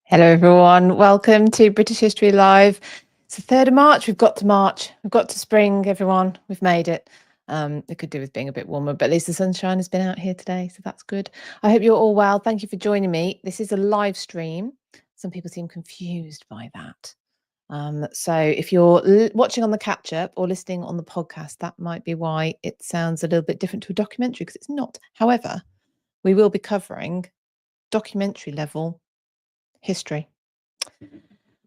Hello, everyone. Welcome to British History Live. It's the 3rd of March. We've got to March. We've got to spring, everyone. We've made it. It could do with being a bit warmer, but at least the sunshine has been out here today, so that's good. I hope you're all well. Thank you for joining me. This is a live stream. Some people seem confused by that. So if you're watching on the catch-up or listening on the podcast, that might be why it sounds a little bit different to a documentary, because it's not. However, we will be covering documentary level history.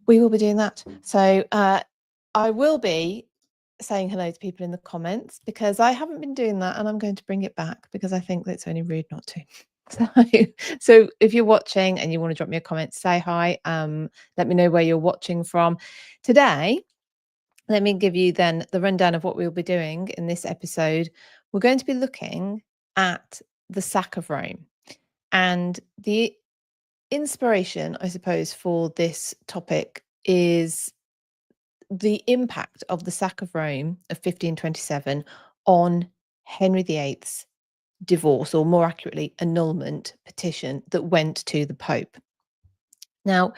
We will be doing that. So I will be saying hello to people in the comments, because I haven't been doing that, and I'm going to bring it back because I think it's only rude not to. So if you're watching and you want to drop me a comment, say hi. Let me know where you're watching from. Today, let me give you then the rundown of what we'll be doing in this episode. We're going to be looking at the sack of Rome, and the inspiration, I suppose, for this topic is the impact of the sack of Rome of 1527 on Henry VIII's divorce, or more accurately, annulment petition that went to the Pope. Now,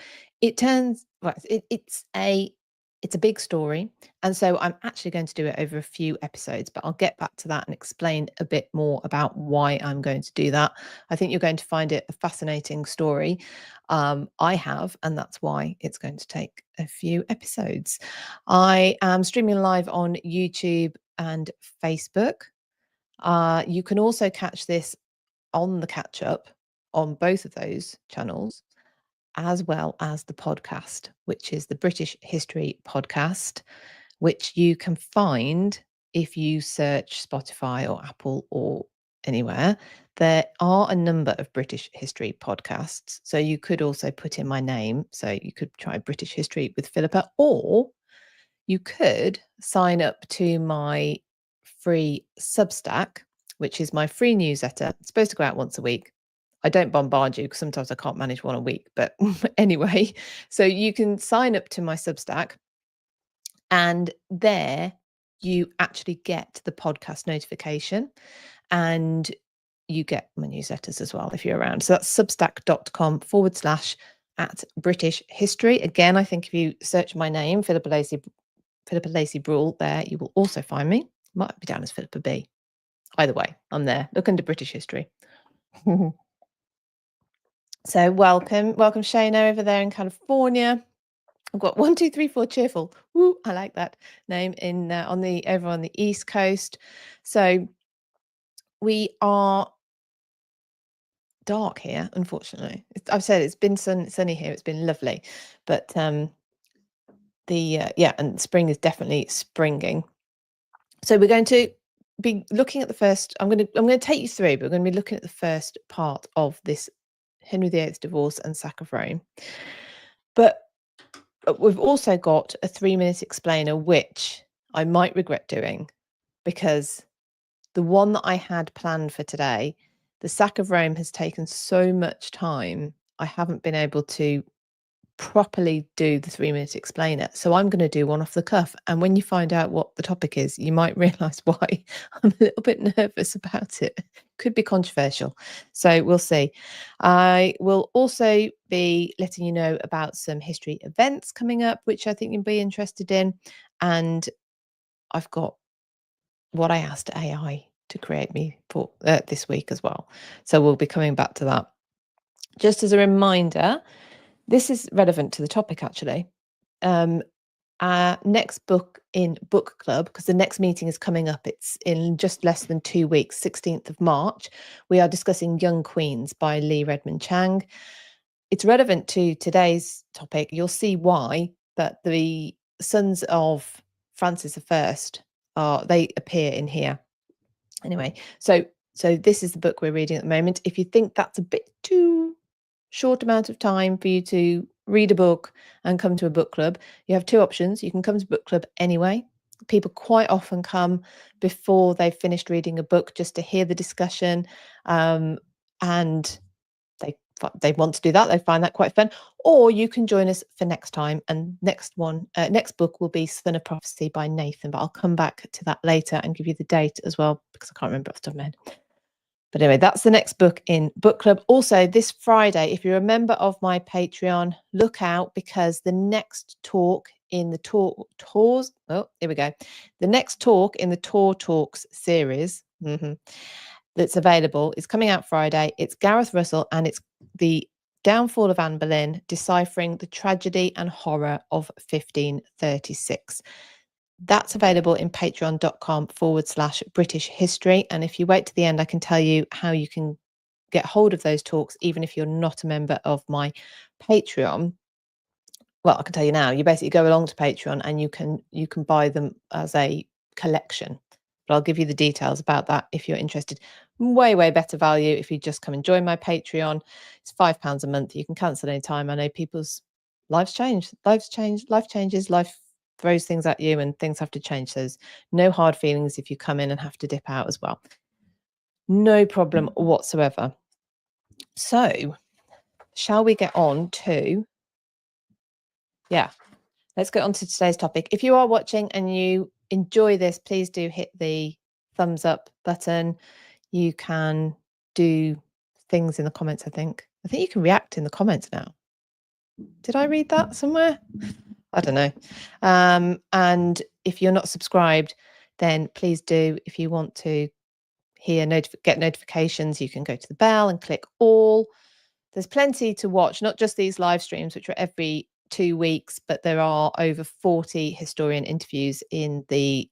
it's a big story, and so I'm actually going to do it over a few episodes, but I'll get back to that and explain a bit more about why I'm going to do that. I think you're going to find it a fascinating story. I have, and that's why it's going to take a few episodes. I am streaming live on YouTube and Facebook. You can also catch this on the catch up on both of those channels, as well as the podcast, which is the British History Podcast, which you can find if you search Spotify or Apple or anywhere. There are a number of British history podcasts, so you could also put in my name. So you could try British History with Philippa, or you could sign up to my free Substack, which is my free newsletter. It's supposed to go out once a week. I don't bombard you because sometimes I can't manage one a week, but anyway, so you can sign up to my Substack, and there you actually get the podcast notification, and you get my newsletters as well if you're around. So that's substack.com/@British History. Again, I think if you search my name, Philippa Lacey Brewell, there you will also find me. Might be down as Philippa B. Either way, I'm there. Look under British History. So welcome Shana over there in California. I've got 1, 2, 3, 4 cheerful. Woo, I like that name in over on the East Coast. So we are dark here, unfortunately. I've said it's been sunny here. It's been lovely, but and spring is definitely springing. So we're going to be looking at the first. I'm going to take you through, but we're going to be looking at the first part of this Henry VIII's divorce and sack of Rome. But we've also got a 3-minute explainer, which I might regret doing, because the one that I had planned for today, the sack of Rome, has taken so much time, I haven't been able to properly do the 3-minute explainer. So I'm going to do one off the cuff. And when you find out what the topic is, you might realise why I'm a little bit nervous about it. Could be controversial. So we'll see. I will also be letting you know about some history events coming up, which I think you'll be interested in. And I've got what I asked AI to create me for this week as well. So we'll be coming back to that. Just as a reminder, this is relevant to the topic, actually. Our next book in book club, because the next meeting is coming up, it's in just less than 2 weeks, 16th of March. We are discussing Young Queens by Lee Redmond Chang. It's relevant to today's topic. You'll see why, but the sons of Francis I, they appear in here. Anyway, so this is the book we're reading at the moment. If you think that's a bit too short amount of time for you to read a book and come to a book club, you have two options. You can come to book club anyway. People quite often come before they've finished reading a book just to hear the discussion, and they want to do that. They find that quite fun. Or you can join us for next time, and next book will be Son of Prophecy by Nathan, but I'll come back to that later and give you the date as well, because I can't remember off the top of my head. But anyway, that's the next book in book club. Also, this Friday, if you're a member of my Patreon, look out, because the next talk in the tours, oh, here we go. The next talk in the Tour Talks series that's available is coming out Friday. It's Gareth Russell, and it's the Downfall of Anne Boleyn, Deciphering the Tragedy and Horror of 1536. That's available in patreon.com/British history. And if you wait to the end, I can tell you how you can get hold of those talks, even if you're not a member of my Patreon. Well, I can tell you now, you basically go along to Patreon and you can buy them as a collection. But I'll give you the details about that if you're interested. Way, way better value if you just come and join my Patreon. It's £5 a month. You can cancel anytime. I know people's lives change. Life changes. Life throws things at you and things have to change. So there's no hard feelings if you come in and have to dip out as well. No problem whatsoever. So shall we get on to... Yeah, let's get on to today's topic. If you are watching and you enjoy this, please do hit the thumbs up button. You can do things in the comments, I think you can react in the comments now. Did I read that somewhere? I don't know. And if you're not subscribed, then please do. If you want to get notifications, you can go to the bell and click all. There's plenty to watch, not just these live streams, which are every 2 weeks, but there are over 40 historian interviews in the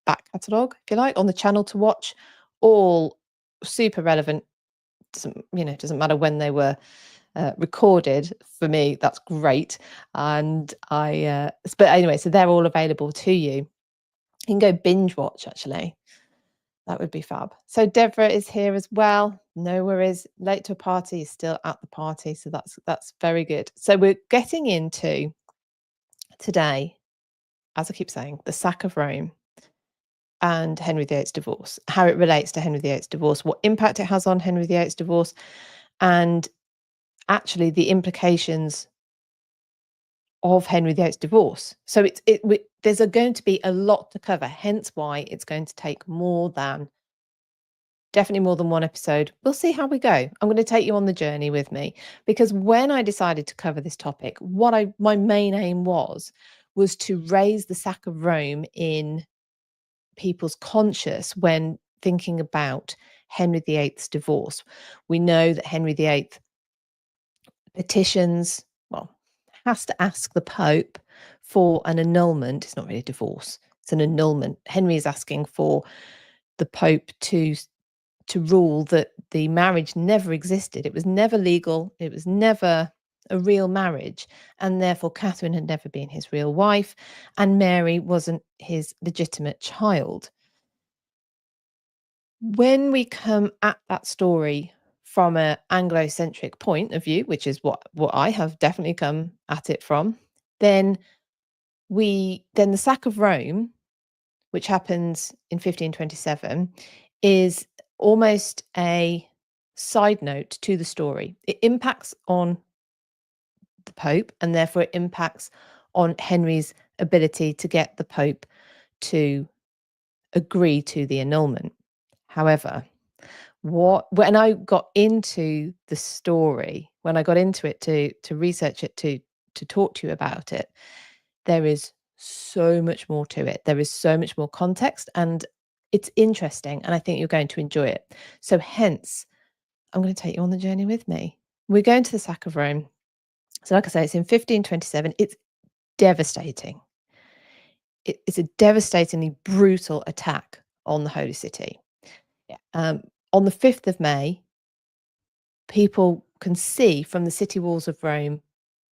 back catalogue, if you like, on the channel to watch, all super relevant. Doesn't matter when they were recorded. For me, that's great. And but anyway, so they're all available to you. You can go binge watch, actually. That would be fab. So Deborah is here as well. No worries. Late to a party is still at the party. So that's very good. So we're getting into today, as I keep saying, the sack of Rome and Henry VIII's divorce, how it relates to Henry VIII's divorce, what impact it has on Henry VIII's divorce, and actually the implications of Henry VIII's divorce. So there's going to be a lot to cover, hence why it's going to take definitely more than one episode. We'll see how we go. I'm going to take you on the journey with me, because when I decided to cover this topic, my main aim was to raise the sack of Rome in people's conscious when thinking about Henry VIII's divorce. We know that Henry VIII petitions, has to ask the Pope for an annulment. It's not really a divorce, it's an annulment. Henry is asking for the Pope to rule that the marriage never existed. It was never legal. It was never a real marriage. And therefore, Catherine had never been his real wife, and Mary wasn't his legitimate child. When we come at that story from an Anglo-centric point of view, which is what I have definitely come at it from, then the sack of Rome, which happens in 1527, is almost a side note to the story. It impacts on the Pope, and therefore it impacts on Henry's ability to get the Pope to agree to the annulment. However, when I got into the story, when I got into it to research it, to talk to you about it, there is so much more to it. There is so much more context, and it's interesting, and I think you're going to enjoy it. So hence, I'm going to take you on the journey with me. We're going to the sack of Rome. So like I say, it's in 1527. It's devastating. It's a devastatingly brutal attack on the Holy City. On the 5th of May, people can see from the city walls of Rome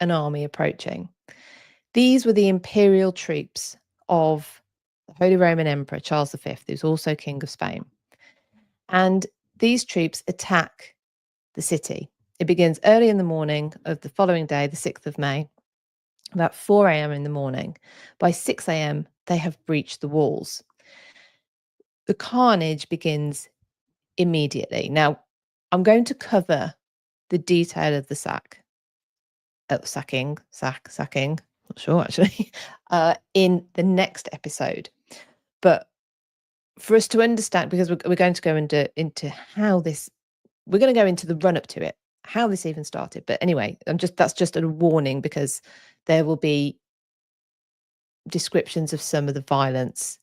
an army approaching. These were the imperial troops of the Holy Roman Emperor Charles V, who's also King of Spain. And these troops attack the city. It begins early in the morning of the following day, the 6th of May, about 4 a.m. in the morning. By 6 a.m., they have breached the walls. The carnage begins immediately. Now, I'm going to cover the detail of the sacking, not sure actually, in the next episode. But for us to understand, because we're going to go into how this, we're going to go into the run up to it, how this even started. But anyway, that's just a warning, because there will be descriptions of some of the violence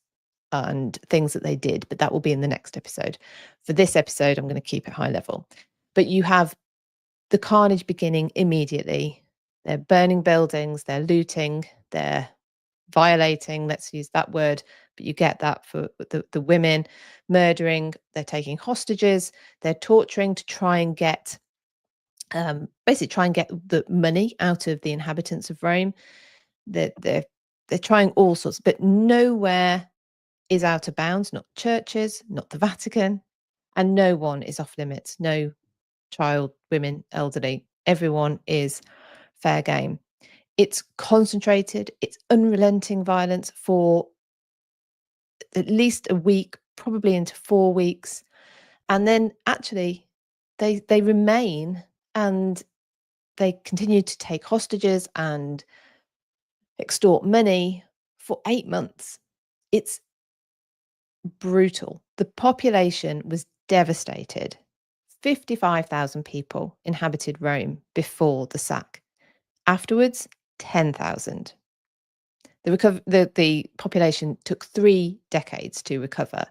and things that they did, but that will be in the next episode. For this episode, I'm going to keep it high level. But you have the carnage beginning immediately. They're burning buildings, they're looting, they're violating, let's use that word, but you get that for the women, murdering, they're taking hostages, they're torturing to try and get basically try and get the money out of the inhabitants of Rome. They're trying all sorts, but nowhere is out of bounds, not churches, not the Vatican, and no one is off limits. No child, women, elderly, everyone is fair game. It's concentrated, it's unrelenting violence for at least a week, probably into 4 weeks. And then actually they remain, and they continue to take hostages and extort money for 8 months. It's brutal. The population was devastated. 55,000 people inhabited Rome before the sack. Afterwards, 10,000. The population took 3 decades to recover.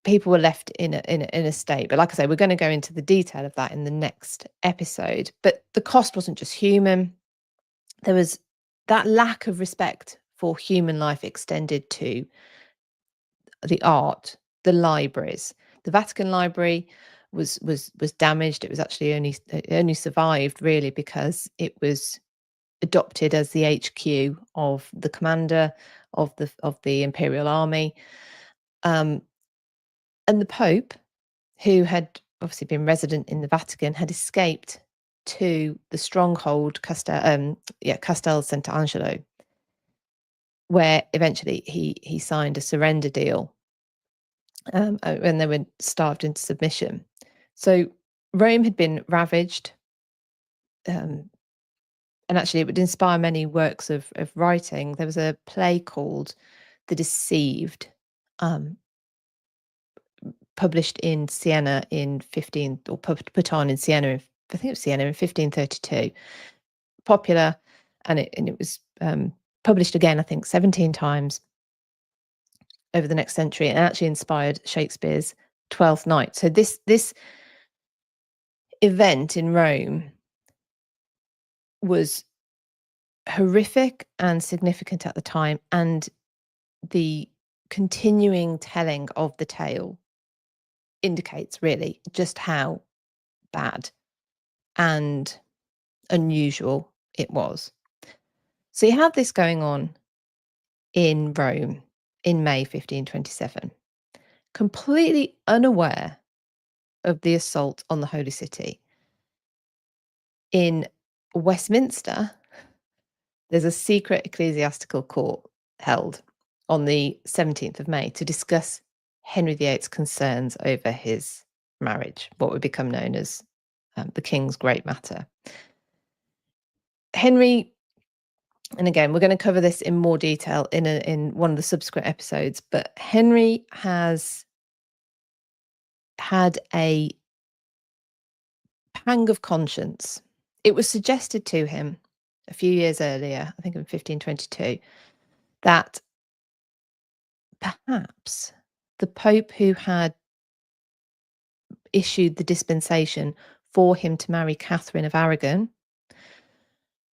People were left in a state, but like I say, we're going to go into the detail of that in the next episode. But the cost wasn't just human. There was that lack of respect for human life extended to the art, the libraries. The Vatican Library was damaged. It was actually only survived really because it was adopted as the HQ of the commander of the Imperial Army, and the Pope, who had obviously been resident in the Vatican, had escaped to the stronghold Castel Sant'Angelo, where eventually he signed a surrender deal when they were starved into submission. So Rome had been ravaged, and actually it would inspire many works of writing. There was a play called The Deceived, published in Siena in 15, or put on in Siena, I think it was Siena in 1532. Popular, and it was published again, I think 17 times over the next century, and actually inspired Shakespeare's Twelfth Night. So this event in Rome was horrific and significant at the time, and the continuing telling of the tale indicates really just how bad and unusual it was. So you have this going on in Rome in May 1527, completely unaware of the assault on the Holy City. In Westminster, there's a secret ecclesiastical court held on the 17th of May to discuss Henry VIII's concerns over his marriage, what would become known as the King's Great Matter. Henry, and again, we're going to cover this in more detail in one of the subsequent episodes, but Henry has had a pang of conscience. It was suggested to him a few years earlier, I think in 1522, that perhaps the Pope who had issued the dispensation for him to marry Katherine of Aragon,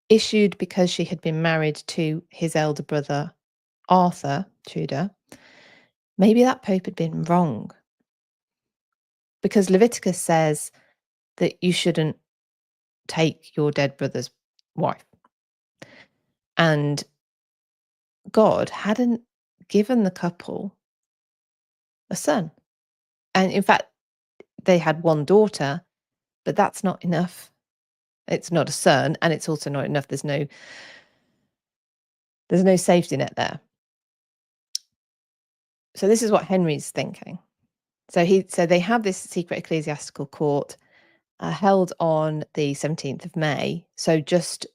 issued because she had been married to his elder brother, Arthur Tudor, maybe that Pope had been wrong. Because Leviticus says that you shouldn't take your dead brother's wife. And God hadn't given the couple a son. And in fact, they had one daughter, But that's not enough. It's not a CERN, and it's also not enough. There's no safety net there. So this is what Henry's thinking. So they have this secret ecclesiastical court held on the 17th of May. So just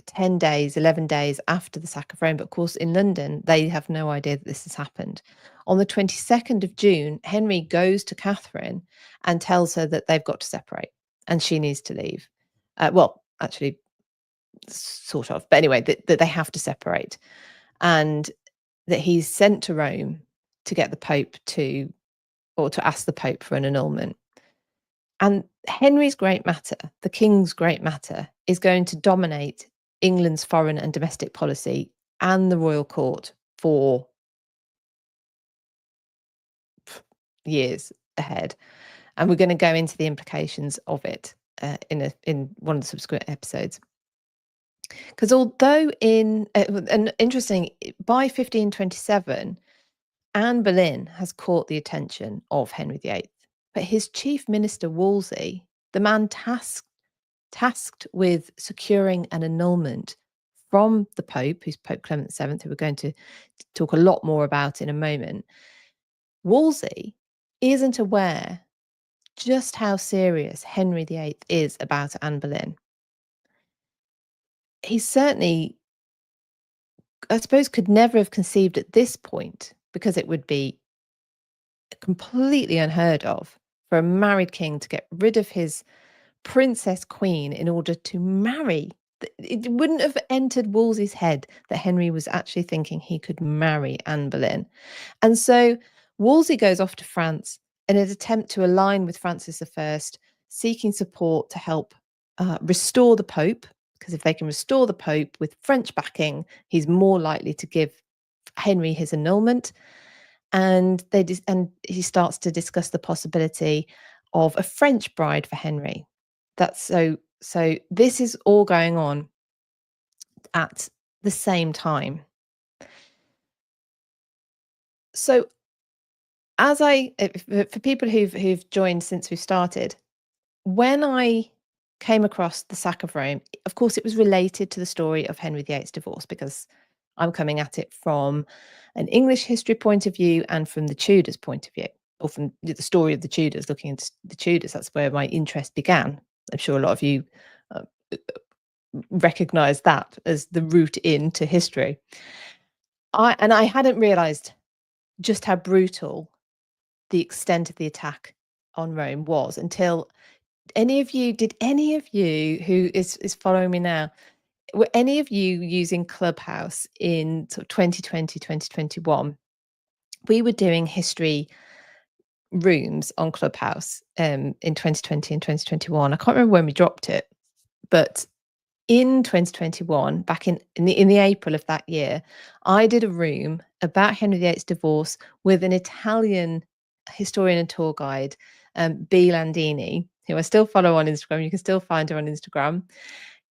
10 days, 11 days after the sack of Rome. But of course, in London, they have no idea that this has happened. On the 22nd of June, Henry goes to Catherine and tells her that they've got to separate and she needs to leave. Well, actually, sort of. But anyway, that they have to separate. And that he's sent to Rome to get the Pope to ask the Pope for an annulment. And Henry's great matter, the king's great matter, is going to dominate England's foreign and domestic policy and the royal court for years ahead. And we're going to go into the implications of it in one of the subsequent episodes. Because although and interesting, by 1527, Anne Boleyn has caught the attention of Henry VIII, but his chief minister Wolsey, the man tasked with securing an annulment from the Pope, who's Pope Clement VII, who we're going to talk a lot more about in a moment, Wolsey isn't aware just how serious Henry VIII is about Anne Boleyn. He certainly, I suppose, could never have conceived at this point, because it would be completely unheard of for a married king to get rid of his princess queen in order to marry. It wouldn't have entered Wolsey's head that Henry was actually thinking he could marry Anne Boleyn. And so Wolsey goes off to France in an attempt to align with Francis I, seeking support to help restore the Pope, because if they can restore the Pope with French backing, he's more likely to give Henry his annulment. And he starts to discuss the possibility of a French bride for Henry. That's so this is all going on at the same time. So for people who've joined since we've started, when I came across the sack of Rome, of course it was related to the story of Henry VIII's divorce, because I'm coming at it from an English history point of view and from the Tudors' point of view, or from the story of the Tudors, looking into the Tudors. That's where my interest began. I'm sure a lot of you recognise that as the route into history. I hadn't realised just how brutal the extent of the attack on Rome was until did any of you who is following me now, were any of you using Clubhouse in sort of 2020, 2021? We were doing history rooms on Clubhouse in 2020 and 2021. I can't remember when we dropped it, but in 2021, back in the April of that year, I did a room about Henry VIII's divorce with an Italian historian and tour guide, B Landini, who I still follow on Instagram. You can still find her on Instagram.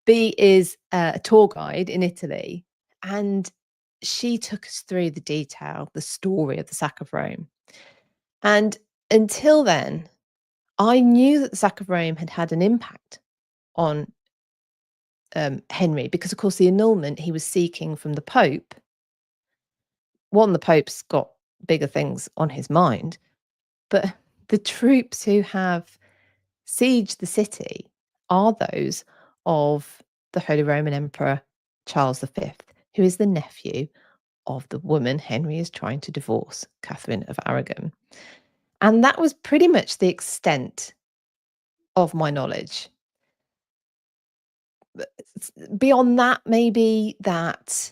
B is a tour guide in Italy, and she took us through the detail, the story of the sack of Rome. And until then, I knew that the sack of Rome had had an impact on Henry, because of course the annulment he was seeking from the Pope, the Pope's got bigger things on his mind, but the troops who have sieged the city are those of the Holy Roman Emperor Charles V, who is the nephew of the woman Henry is trying to divorce, Katherine of Aragon. And that was pretty much the extent of my knowledge. Beyond that, maybe that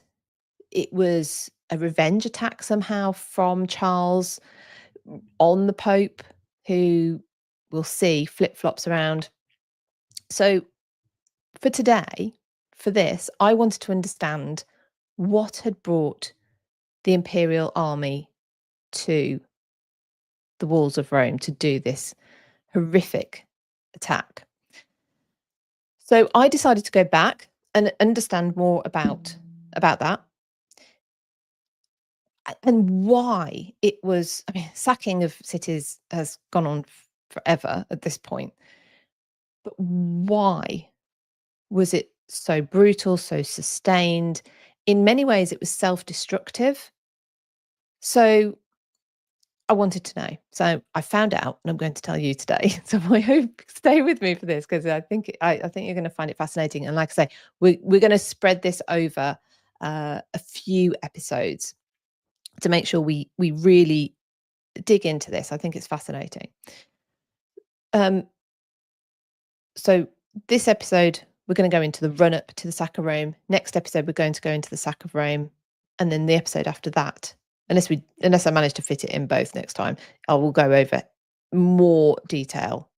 it was a revenge attack somehow from Charles on the Pope, who we'll see flip-flops around. So for today, for this, I wanted to understand what had brought the Imperial army to the walls of Rome to do this horrific attack. So I decided to go back and understand more about that, and why it was. I mean, sacking of cities has gone on forever at this point. But why was it so brutal, so sustained? In many ways, it was self-destructive. So I wanted to know. So I found out, and I'm going to tell you today. So I hope stay with me for this, because I think you're going to find it fascinating. And like I say, we're going to spread this over a few episodes to make sure we really dig into this. I think it's fascinating. So this episode, we're going to go into the run-up to the sack of Rome. Next episode, we're going to go into the sack of Rome. And then the episode after that, unless I manage to fit it in both next time, I will go over more detail,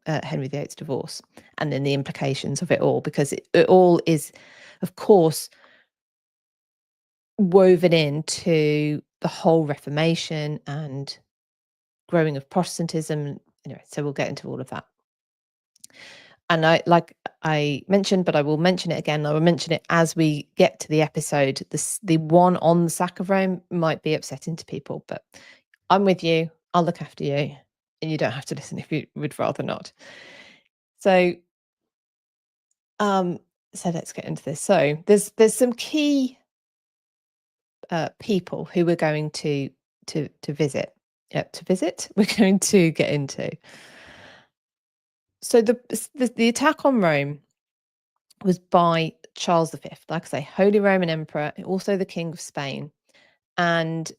Henry VIII's divorce, and then the implications of it all, because it all is, of course, woven into the whole Reformation and growing of Protestantism. Anyway, so we'll get into all of that. And I mentioned, but I will mention it again. I will mention it as we get to the episode. The one on the sack of Rome might be upsetting to people, but I'm with you. I'll look after you, and you don't have to listen if you would rather not. So let's get into this. So there's some key people who we're going to visit. We're going to get into. So the attack on Rome was by Charles V, like I say, Holy Roman Emperor, also the King of Spain. And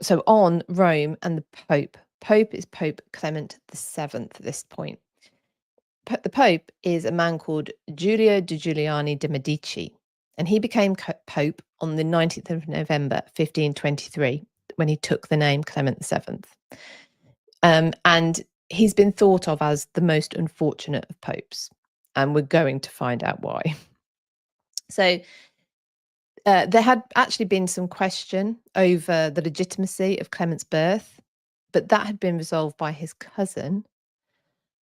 so on Rome and the Pope. Pope is Pope Clement VII at this point. The Pope is a man called Giulio di Giuliani de' Medici, and he became Pope on the 19th of November, 1523, when he took the name Clement VII. And he's been thought of as the most unfortunate of popes, and we're going to find out why. So there had actually been some question over the legitimacy of Clement's birth, but that had been resolved by his cousin,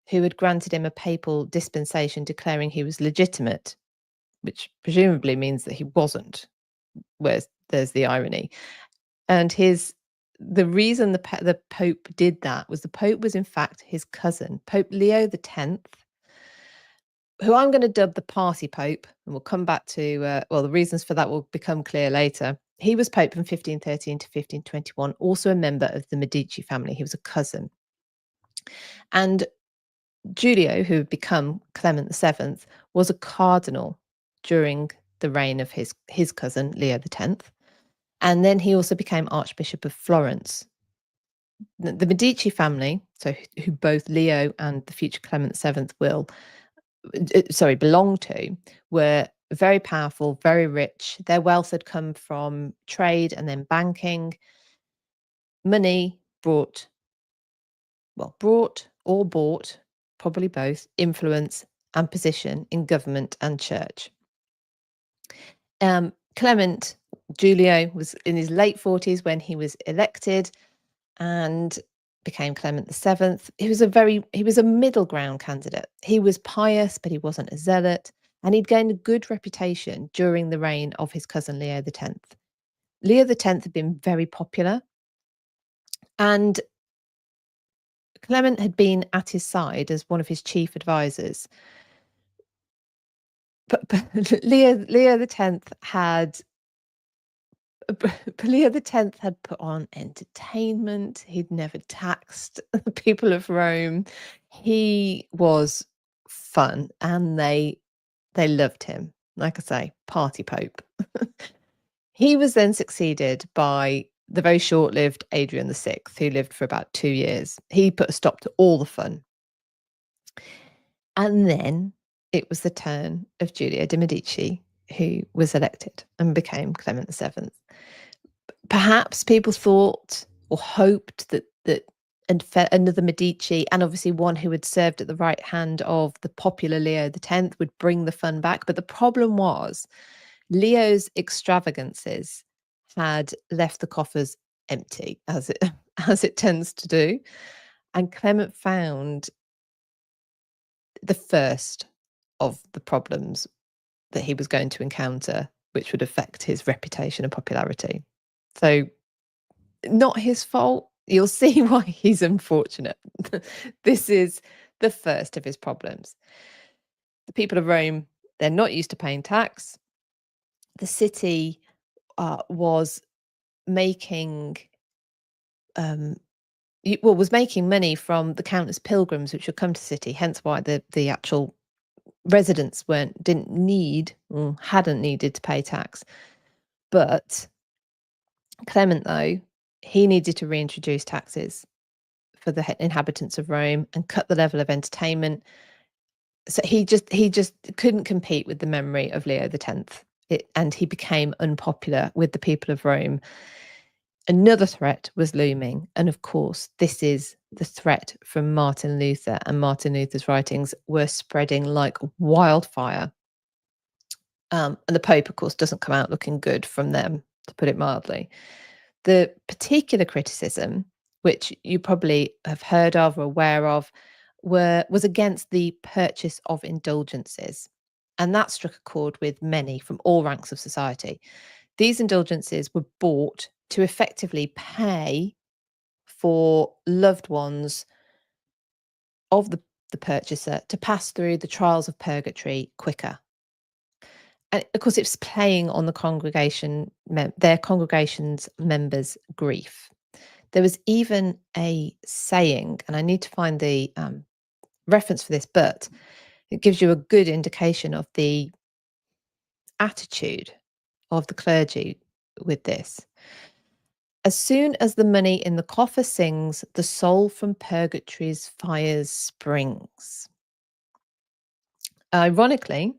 who had granted him a papal dispensation declaring he was legitimate, which presumably means that he wasn't. There's the irony. And the reason the Pope did that was the Pope was in fact his cousin, Pope Leo X, who I'm going to dub the party Pope, and we'll come back to, the reasons for that will become clear later. He was Pope from 1513 to 1521, also a member of the Medici family. He was a cousin. And Giulio, who had become Clement VII, was a cardinal during the reign of his cousin, Leo X. And then he also became Archbishop of Florence. The Medici family, so who both Leo and the future Clement VII belong to, were very powerful, very rich. Their wealth had come from trade and then banking. Money brought or bought, probably both, influence and position in government and church. Clement Giulio was in his late 40s when he was elected and became Clement VII. He was a middle ground candidate. He was pious, but he wasn't a zealot, and he'd gained a good reputation during the reign of his cousin Leo X. Leo X had been very popular, and Clement had been at his side as one of his chief advisors. But Leo X had put on entertainment. He'd never taxed the people of Rome. He was fun, and they loved him. Like I say, party Pope. He was then succeeded by the very short-lived Adrian VI, who lived for about 2 years. He put a stop to all the fun. And then it was the turn of Giulio de' Medici, who was elected and became Clement VII. Perhaps people thought or hoped that under the Medici, and obviously one who had served at the right hand of the popular Leo X, would bring the fun back. But the problem was Leo's extravagances had left the coffers empty, as it tends to do. And Clement found the first of the problems that he was going to encounter, which would affect his reputation and popularity. So not his fault. You'll see why he's unfortunate. This is the first of his problems. The people of Rome, they're not used to paying tax. The city was making was making money from the countless pilgrims which would come to the city, hence why the actual residents hadn't needed to pay tax. But Clement, though, he needed to reintroduce taxes for the inhabitants of Rome and cut the level of entertainment. So he just couldn't compete with the memory of Leo X, and he became unpopular with the people of Rome. Another threat was looming, and of course, this is the threat from Martin Luther, and Martin Luther's writings were spreading like wildfire. And the Pope, of course, doesn't come out looking good from them, to put it mildly. The particular criticism, which you probably have heard of or aware of, was against the purchase of indulgences. And that struck a chord with many from all ranks of society. These indulgences were bought to effectively pay for loved ones of the purchaser to pass through the trials of purgatory quicker. And of course, it's playing on the their congregation's members' grief. There was even a saying, and I need to find the reference for this, but it gives you a good indication of the attitude of the clergy with this. As soon as the money in the coffer sings, the soul from purgatory's fires springs. Ironically,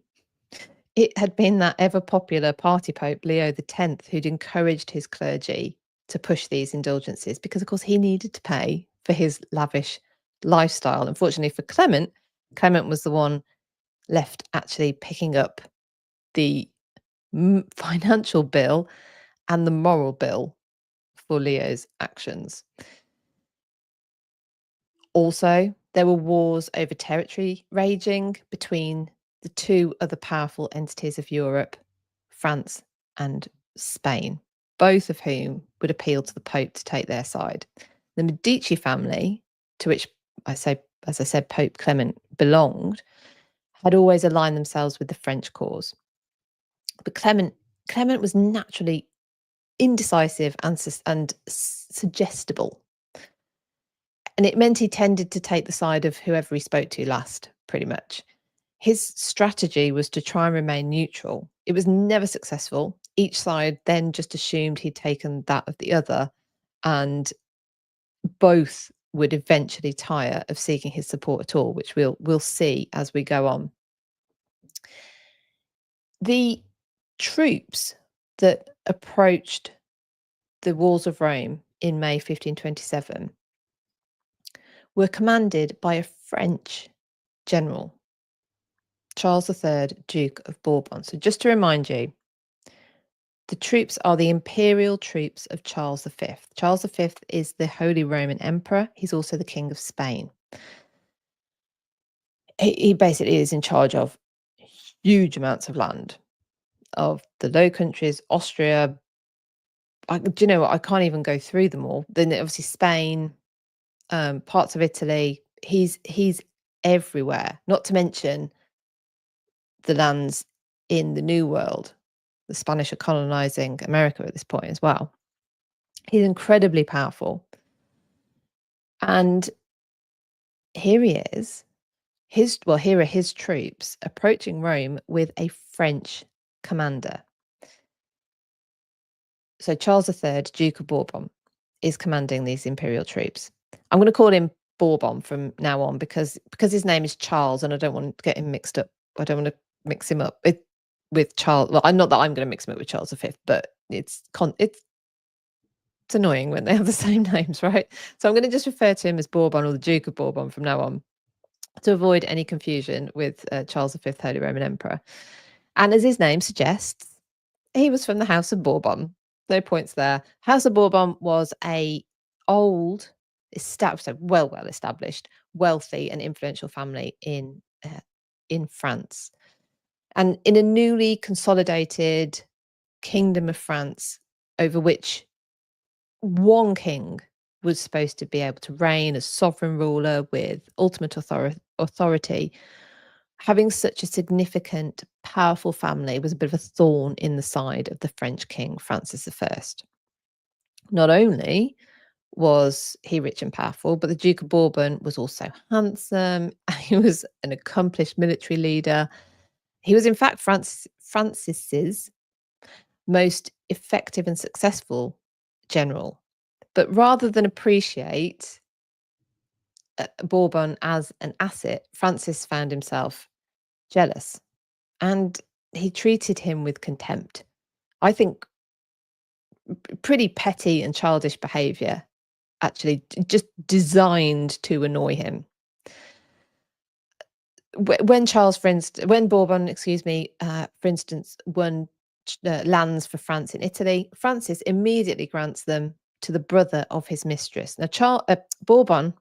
it had been that ever-popular party pope, Leo X, who'd encouraged his clergy to push these indulgences because, of course, he needed to pay for his lavish lifestyle. Unfortunately for Clement, Clement was the one left actually picking up the financial bill and the moral bill for Leo's actions. Also, there were wars over territory raging between the two other powerful entities of Europe, France and Spain, both of whom would appeal to the Pope to take their side. The Medici family, to which as I said, Pope Clement belonged, had always aligned themselves with the French cause. But Clement was naturally indecisive and suggestible. And it meant he tended to take the side of whoever he spoke to last, pretty much. His strategy was to try and remain neutral. It was never successful. Each side then just assumed he'd taken that of the other, and both would eventually tire of seeking his support at all, which we'll see as we go on. The troops that approached the walls of Rome in May 1527 were commanded by a French general, Charles III, Duke of Bourbon. So just to remind you, the troops are the imperial troops of Charles V. Charles V is the Holy Roman Emperor. He's also the King of Spain. He basically is in charge of huge amounts of land, of the Low Countries, Austria. Do you know what? I can't even go through them all. Then obviously Spain, parts of Italy. He's everywhere. Not to mention the lands in the New World. The Spanish are colonizing America at this point as well. He's incredibly powerful. And here he is. Here are his troops approaching Rome with a French commander. So Charles III, Duke of Bourbon, is commanding these imperial troops. I'm going to call him Bourbon from now on because his name is Charles, and I don't want to get him mixed up. I don't want to mix him up with Charles. Well, I'm not that I'm going to mix him up with Charles V, but it's annoying when they have the same names, right? So I'm going to just refer to him as Bourbon or the Duke of Bourbon from now on, to avoid any confusion with Charles V, Holy Roman Emperor. And as his name suggests, he was from the House of Bourbon. No points there. House of Bourbon was a old, well established, wealthy and influential family in France. And in a newly consolidated Kingdom of France, over which one king was supposed to be able to reign as sovereign ruler with ultimate authority, having such a significant, powerful family was a bit of a thorn in the side of the French king, Francis I. Not only was he rich and powerful, but the Duke of Bourbon was also handsome. He was an accomplished military leader. He was, in fact, Francis's most effective and successful general. But rather than appreciate Bourbon as an asset, Francis found himself jealous, and he treated him with contempt. I think pretty petty and childish behavior, actually, just designed to annoy him. When Bourbon, for instance, won lands for France in Italy, Francis immediately grants them to the brother of his mistress. Now, Bourbon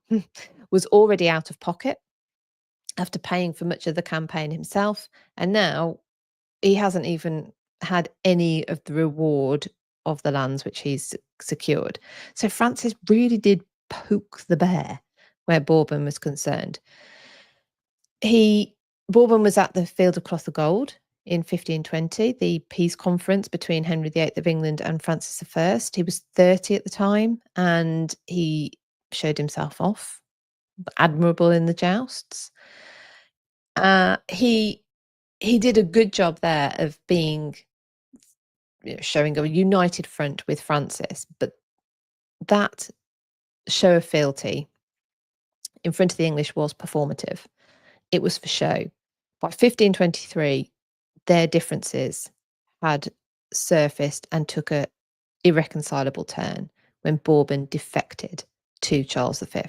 was already out of pocket after paying for much of the campaign himself, and now he hasn't even had any of the reward of the lands which he's secured. So Francis really did poke the bear where Bourbon was concerned. Bourbon was at the Field of Cloth of Gold in 1520, the peace conference between Henry VIII of England and Francis I. He was 30 at the time, and he showed himself off, admirable in the jousts. He did a good job there of being, showing a united front with Francis, but that show of fealty in front of the English was performative. It was for show. By 1523, their differences had surfaced and took a irreconcilable turn when Bourbon defected to Charles V.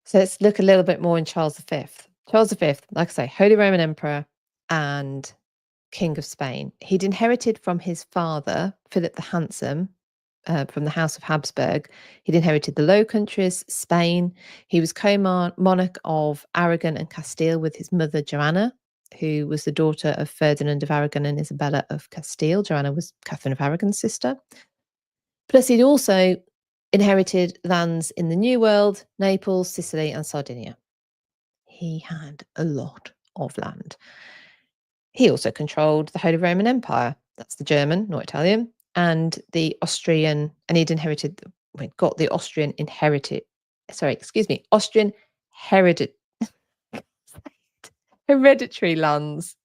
So let's look a little bit more in Charles V. Charles V, like I say, Holy Roman Emperor and King of Spain. He'd inherited from his father, Philip the Handsome, from the House of Habsburg. He'd inherited the Low Countries, Spain. He was co-monarch of Aragon and Castile with his mother, Joanna, who was the daughter of Ferdinand of Aragon and Isabella of Castile. Joanna was Katherine of Aragon's sister. Plus, he'd also inherited lands in the New World, Naples, Sicily, and Sardinia. He had a lot of land. He also controlled the Holy Roman Empire. That's the German, not Italian, and the Austrian, and he'd got the Austrian Austrian hereditary lands.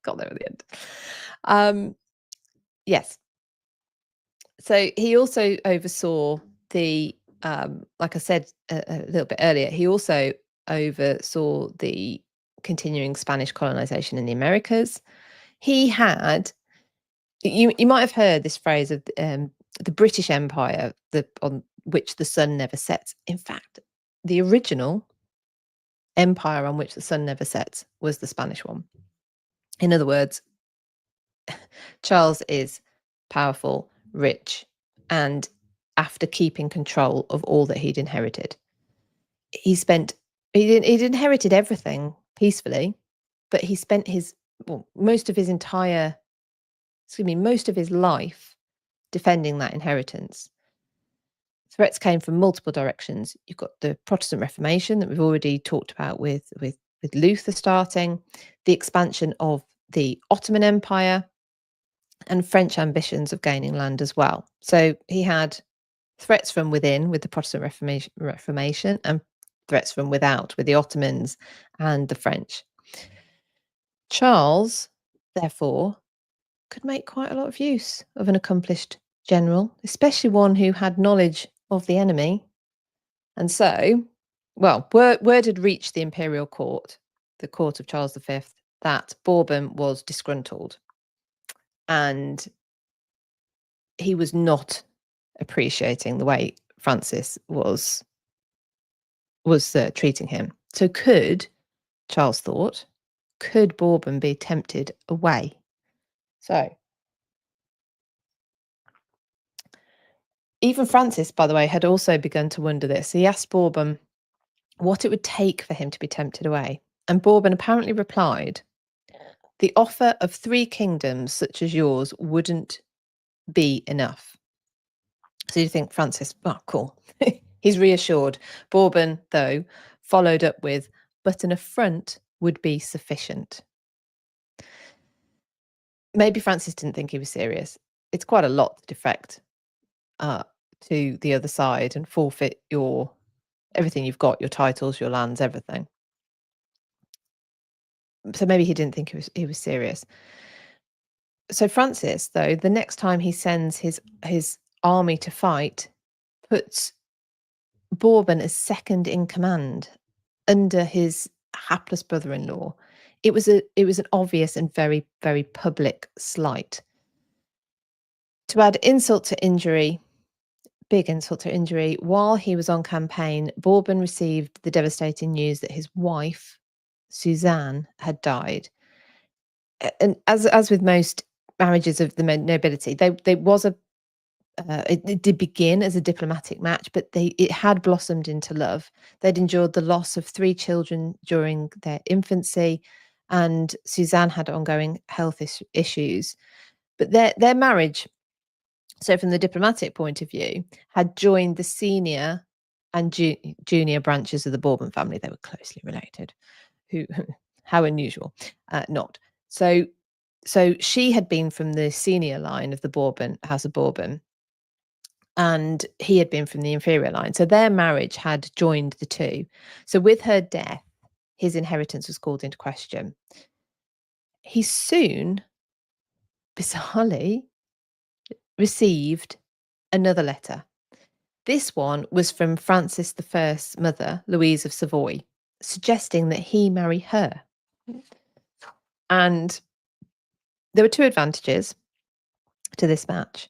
Got there at the end. Yes. So he also oversaw the, like I said a little bit earlier, he also oversaw the continuing Spanish colonization in the Americas. He had, you might have heard this phrase of the British Empire, on which the sun never sets. In fact, the original empire on which the sun never sets was the Spanish one. In other words, Charles is powerful, rich, and after keeping control of all that he'd inherited, he'd inherited everything peacefully, but he spent most of his life defending that inheritance. Threats came from multiple directions. You've got the Protestant Reformation that we've already talked about with Luther starting, the expansion of the Ottoman Empire, and French ambitions of gaining land as well. So he had threats from within with the Protestant Reformation and threats from without with the Ottomans and the French. Charles, therefore, could make quite a lot of use of an accomplished general, especially one who had knowledge of the enemy. And so, word had reached the imperial court, the court of Charles V, that Bourbon was disgruntled. And he was not appreciating the way Francis was treating him. So Charles thought, could Bourbon be tempted away? So even Francis, by the way, had also begun to wonder this. He asked Bourbon what it would take for him to be tempted away. And Bourbon apparently replied, the offer of 3 kingdoms such as yours wouldn't be enough. So you think Francis, oh, cool. He's reassured. Bourbon, though, followed up with, but an affront would be sufficient. Maybe Francis didn't think he was serious. It's quite a lot to defect to the other side and forfeit everything you've got, your titles, your lands, everything. So maybe he didn't think he was serious. So Francis, though, the next time he sends his army to fight, puts Bourbon as second in command under his hapless brother-in-law. It was an obvious and very, very public slight. To add insult to injury, big insult to injury, while he was on campaign, Bourbon received the devastating news that his wife, Suzanne, had died. And as with most marriages of the nobility, it did begin as a diplomatic match, but it had blossomed into love. They'd endured the loss of 3 children during their infancy, and Suzanne had ongoing health issues. But their marriage, so from the diplomatic point of view, had joined the senior and junior branches of the Bourbon family. They were closely related. How unusual. Not. So she had been from the senior line of the Bourbon, House of Bourbon, and he had been from the Imperial line. So their marriage had joined the two. So with her death, his inheritance was called into question. He soon, bizarrely, received another letter. This one was from Francis I's mother, Louise of Savoy, suggesting that he marry her. And there were 2 advantages to this match.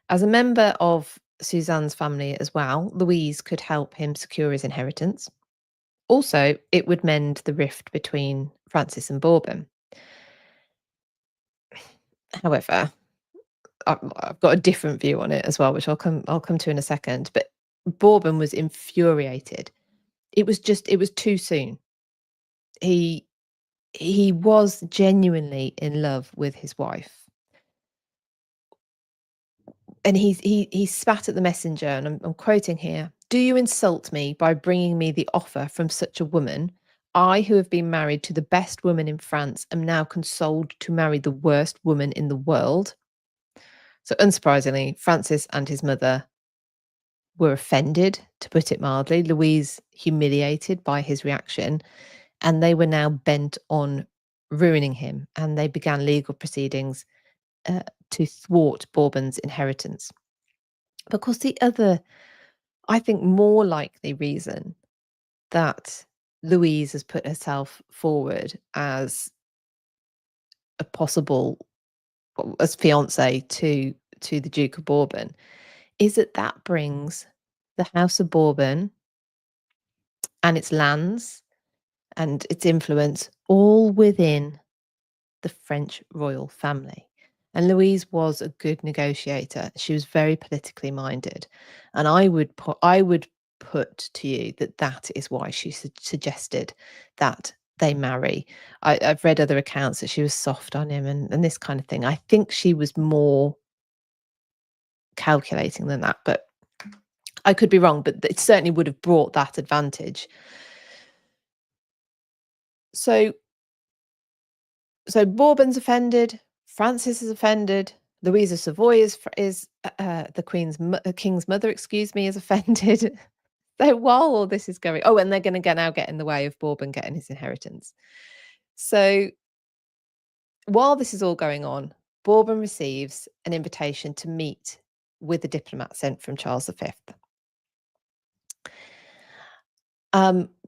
As a member of Suzanne's family as well, Louise could help him secure his inheritance. Also, it would mend the rift between Francis and Bourbon. However, I've got a different view on it as well, which I'll come to in a second. But Bourbon was infuriated. It was too soon. He was genuinely in love with his wife. And he spat at the messenger, and I'm quoting here. Do you insult me by bringing me the offer from such a woman? I, who have been married to the best woman in France, am now consoled to marry the worst woman in the world. So unsurprisingly, Francis and his mother were offended, to put it mildly. Louise humiliated by his reaction, and they were now bent on ruining him, and they began legal proceedings to thwart Bourbon's inheritance. But of course, the other, I think, more likely reason that Louise has put herself forward as a possible as fiance to the Duke of Bourbon is that brings the House of Bourbon and its lands and its influence all within the French royal family. And Louise was a good negotiator. She was very politically minded. And I would put to you that is why she suggested that they marry. I've read other accounts that she was soft on him and this kind of thing. I think she was more calculating than that, but I could be wrong, but it certainly would have brought that advantage. So Bourbon's offended, Francis is offended, Louise of Savoy is the king's mother, is offended. So while all this is going, and they're going to now get in the way of Bourbon getting his inheritance. So while this is all going on, Bourbon receives an invitation to meet with a diplomat sent from Charles V.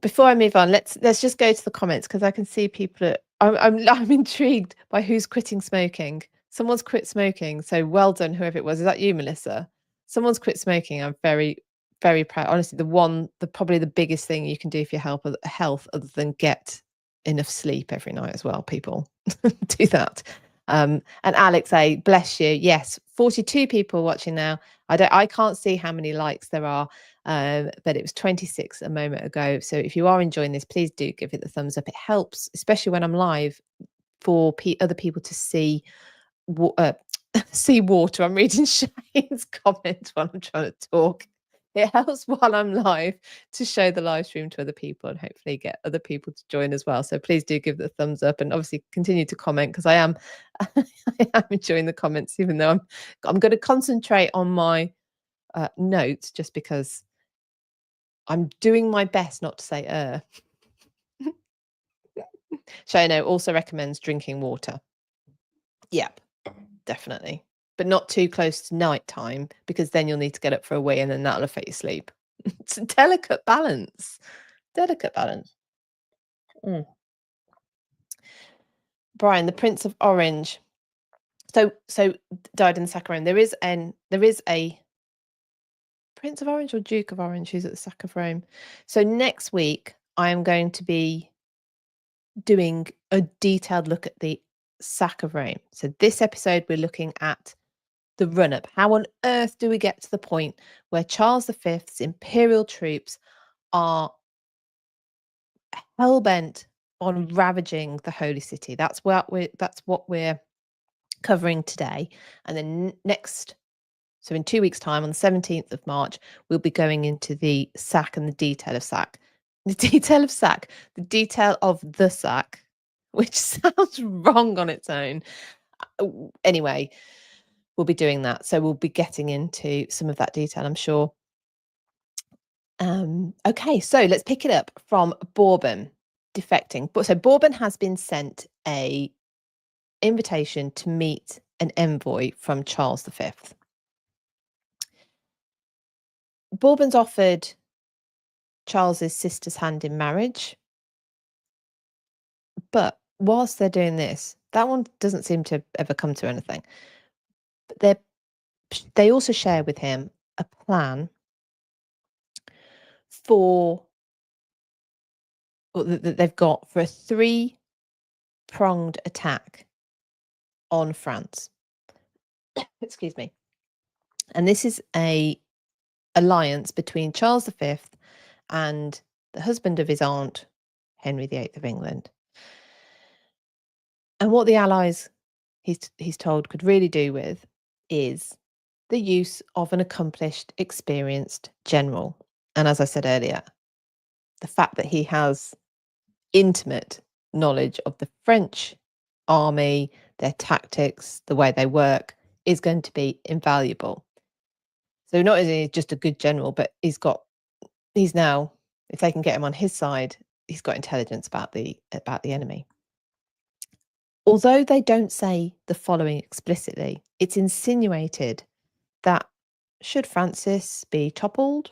Before I move on, let's just go to the comments because I can see people. I'm intrigued by who's quitting smoking. Someone's quit smoking, so well done, whoever it was. Is that you, Melissa? Someone's quit smoking. I'm very, very proud. Honestly, probably the biggest thing you can do for your health, other than get enough sleep every night as well. People do that. And Alex A, bless you. Yes, 42 people watching now. I can't see how many likes there are, but it was 26 a moment ago. So if you are enjoying this, please do give it the thumbs up. It helps, especially when I'm live, for other people to see see water. I'm reading Shane's comment while I'm trying to talk. It helps while I'm live to show the live stream to other people and hopefully get other people to join as well. So please do give the thumbs up and obviously continue to comment, because I am I am enjoying the comments, even though I'm going to concentrate on my notes, just because I'm doing my best not to say Shano also recommends drinking water. Yep, definitely. But not too close to night time, because then you'll need to get up for a wee and then that'll affect your sleep. It's a delicate balance. Delicate balance. Brian, the Prince of Orange. So died in the sack of Rome. There is a Prince of Orange or Duke of Orange who's at the sack of Rome. So next week I am going to be doing a detailed look at the sack of Rome. So this episode we're looking at the run-up. How on earth do we get to the point where Charles V's imperial troops are hell-bent on ravaging the holy city? That's what we're covering today. And then so in 2 weeks' time, on the 17th of March, we'll be going into the sack and the detail of sack. The detail of sack, the detail of the sack, which sounds wrong on its own. Anyway, we'll be doing that. So we'll be getting into some of that detail, I'm sure. Okay, so let's pick it up from Bourbon defecting. So Bourbon has been sent a invitation to meet an envoy from Charles V. Bourbon's offered Charles's sister's hand in marriage, but whilst they're doing this, that one doesn't seem to ever come to anything. But they also share with him a plan that they've got for a 3-pronged attack on France. Excuse me. And this is a alliance between Charles V and the husband of his aunt, Henry VIII of England. And what the Allies, he's told, could really do with is the use of an accomplished, experienced general. And as I said earlier, the fact that he has intimate knowledge of the French army, their tactics, the way they work, is going to be invaluable. So not only just a good general, but he's now, if they can get him on his side, he's got intelligence about the enemy. Although they don't say the following explicitly, it's insinuated that should Francis be toppled,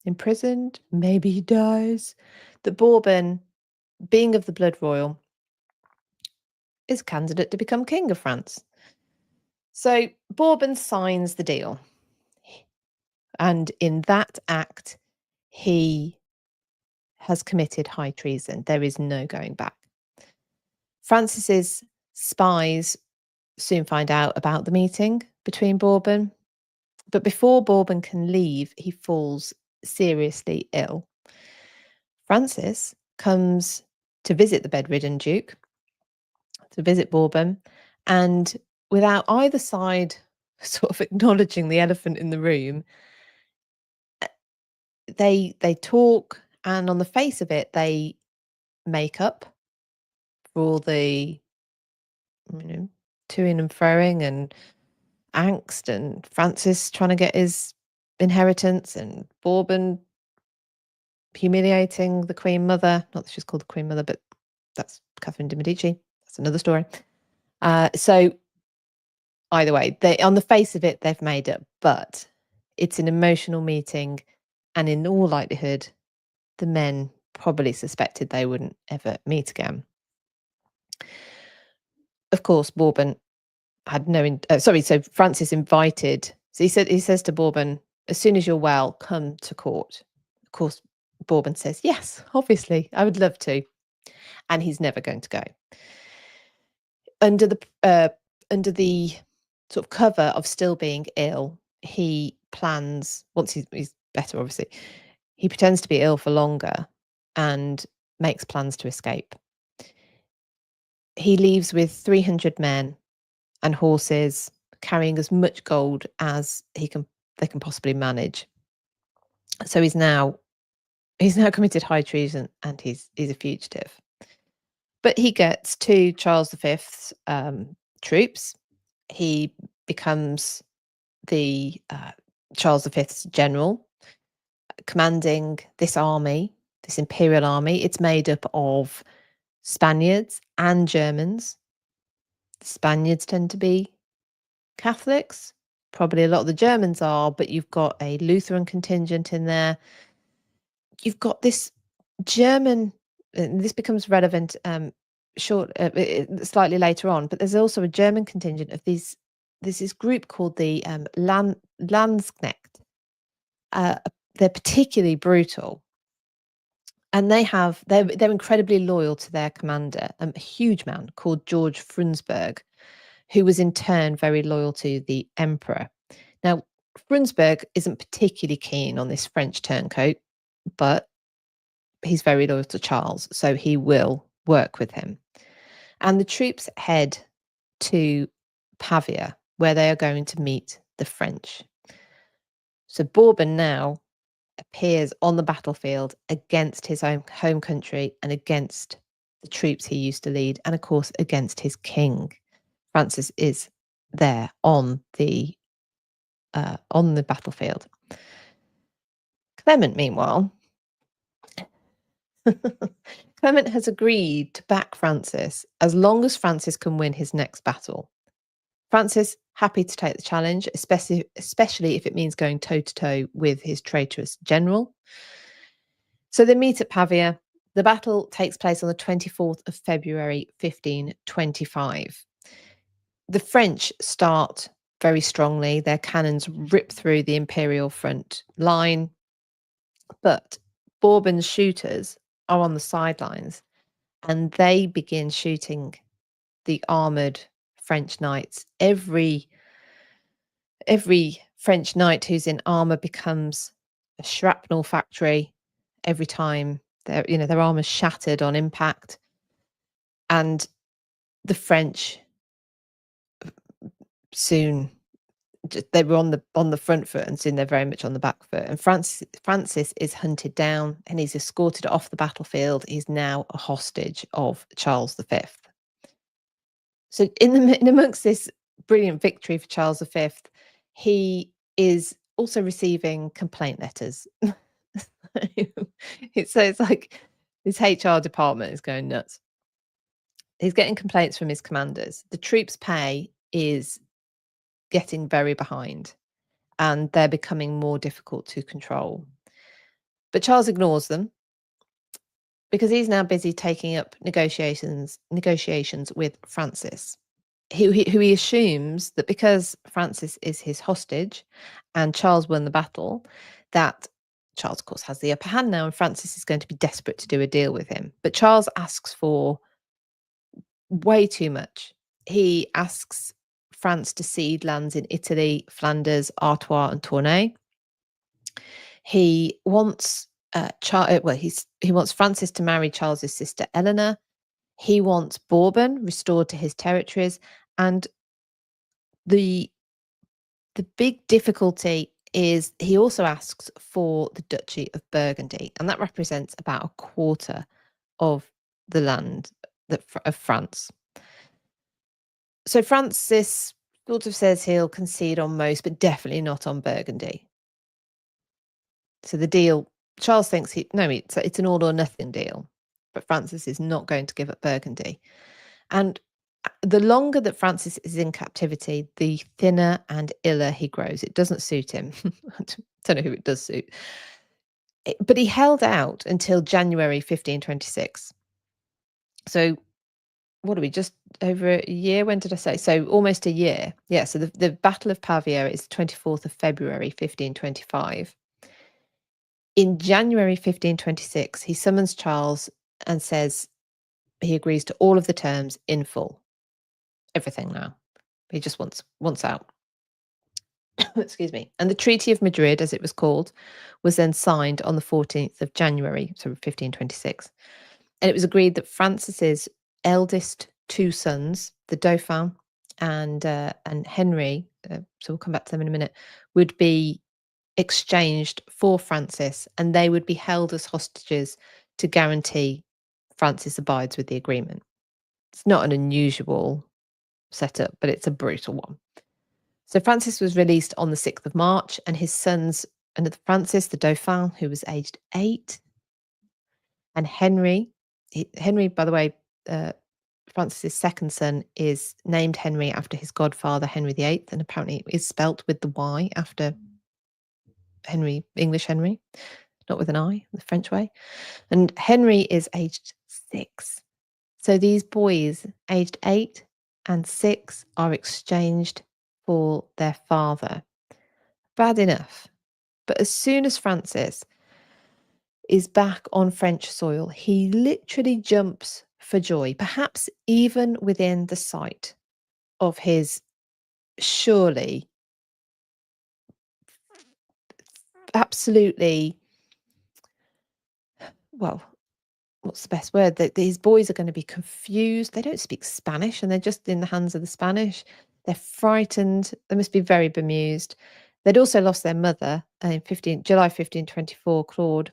imprisoned, maybe he dies, that Bourbon, being of the blood royal, is candidate to become king of France. So Bourbon signs the deal. And in that act, he has committed high treason. There is no going back. Francis's spies soon find out about the meeting between Bourbon, but before Bourbon can leave, he falls seriously ill. Francis comes to visit the bedridden Duke, to visit Bourbon, and without either side sort of acknowledging the elephant in the room, they talk, and on the face of it, they make up for all the toing and froing and angst, and Francis trying to get his inheritance, and Bourbon humiliating the Queen Mother. Not that she's called the Queen Mother, but that's Catherine de Medici. That's another story. So either way, on the face of it, they've made up, but it's an emotional meeting, and in all likelihood, the men probably suspected they wouldn't ever meet again. Of course, Bourbon had so Francis invited. So he says to Bourbon, as soon as you're well, come to court. Of course, Bourbon says, yes, obviously, I would love to. And he's never going to go. Under the sort of cover of still being ill, he plans, once he's better, obviously, he pretends to be ill for longer and makes plans to escape. He leaves with 300 men and horses carrying as much gold as they can possibly manage. So he's now committed high treason, and he's a fugitive. But he gets to Charles V's troops. He becomes the Charles V's general, commanding this army, this imperial army. It's made up of Spaniards and Germans. The Spaniards tend to be Catholics. Probably a lot of the Germans are, but you've got a Lutheran contingent in there. You've got this German, and this becomes relevant slightly later on, but there's also a German contingent of these. There's this group called the Landsknecht. They're particularly brutal, and they're incredibly loyal to their commander, a huge man called George Frundsberg, who was in turn very loyal to the emperor. Now, Frundsberg isn't particularly keen on this French turncoat, but he's very loyal to Charles, so he will work with him. And the troops head to Pavia, where they are going to meet the French. So Bourbon now appears on the battlefield against his own home country and against the troops he used to lead, and of course against his king. Francis is there on the battlefield. Clement, meanwhile, Clement has agreed to back Francis as long as Francis can win his next battle. Francis happy to take the challenge, especially if it means going toe-to-toe with his traitorous general. So they meet at Pavia. The battle takes place on the 24th of February, 1525. The French start very strongly. Their cannons rip through the Imperial front line, but Bourbon's shooters are on the sidelines, and they begin shooting the armoured French knights. Every French knight who's in armour becomes a shrapnel factory every time their armour's shattered on impact. And the French soon, they were on the front foot, and soon they're very much on the back foot. And Francis is hunted down, and he's escorted off the battlefield. He's now a hostage of Charles V. So in amongst this brilliant victory for Charles V, he is also receiving complaint letters. So it's like his HR department is going nuts. He's getting complaints from his commanders. The troops' pay is getting very behind, and they're becoming more difficult to control. But Charles ignores them because he's now busy taking up negotiations with Francis, who he assumes that because Francis is his hostage and Charles won the battle, that Charles, of course, has the upper hand now, and Francis is going to be desperate to do a deal with him. But Charles asks for way too much. He asks France to cede lands in Italy, Flanders, Artois, and Tournai. He wants he wants Francis to marry Charles's sister Eleanor. He wants Bourbon restored to his territories, and the big difficulty is he also asks for the Duchy of Burgundy, and that represents about a quarter of the land of France. So Francis sort of says he'll concede on most, but definitely not on Burgundy. So the deal, Charles thinks it's an all or nothing deal, but Francis is not going to give up Burgundy. And the longer that Francis is in captivity, the thinner and iller he grows. It doesn't suit him. I don't know who it does suit. But he held out until January 1526. So what are we, just over a year? When did I say? So almost a year. Yeah, so the Battle of Pavia is 24th of February, 1525. In January 1526, he summons Charles and says he agrees to all of the terms in full. Everything now. He just wants out. Excuse me. And the Treaty of Madrid, as it was called, was then signed on the 14th of January, so 1526. And it was agreed that Francis's eldest two sons, the Dauphin and Henry, so we'll come back to them in a minute, would be exchanged for Francis, and they would be held as hostages to guarantee Francis abides with the agreement. It's not an unusual setup, but it's a brutal one. So Francis was released on the 6th of March, and his sons, another Francis, the Dauphin, who was aged 8, and Henry, by the way, Francis's second son is named Henry after his godfather, Henry VIII, and apparently is spelt with the Y after Henry, English Henry, not with an I, the French way. And Henry is aged 6. So these boys, aged 8 and 6, are exchanged for their father. Bad enough. But as soon as Francis is back on French soil, he literally jumps for joy, perhaps even within the sight of his surely absolutely, well, what's the best word? That these boys are going to be confused. They don't speak Spanish and they're just in the hands of the Spanish. They're frightened. They must be very bemused. They'd also lost their mother in July 1524, Claude.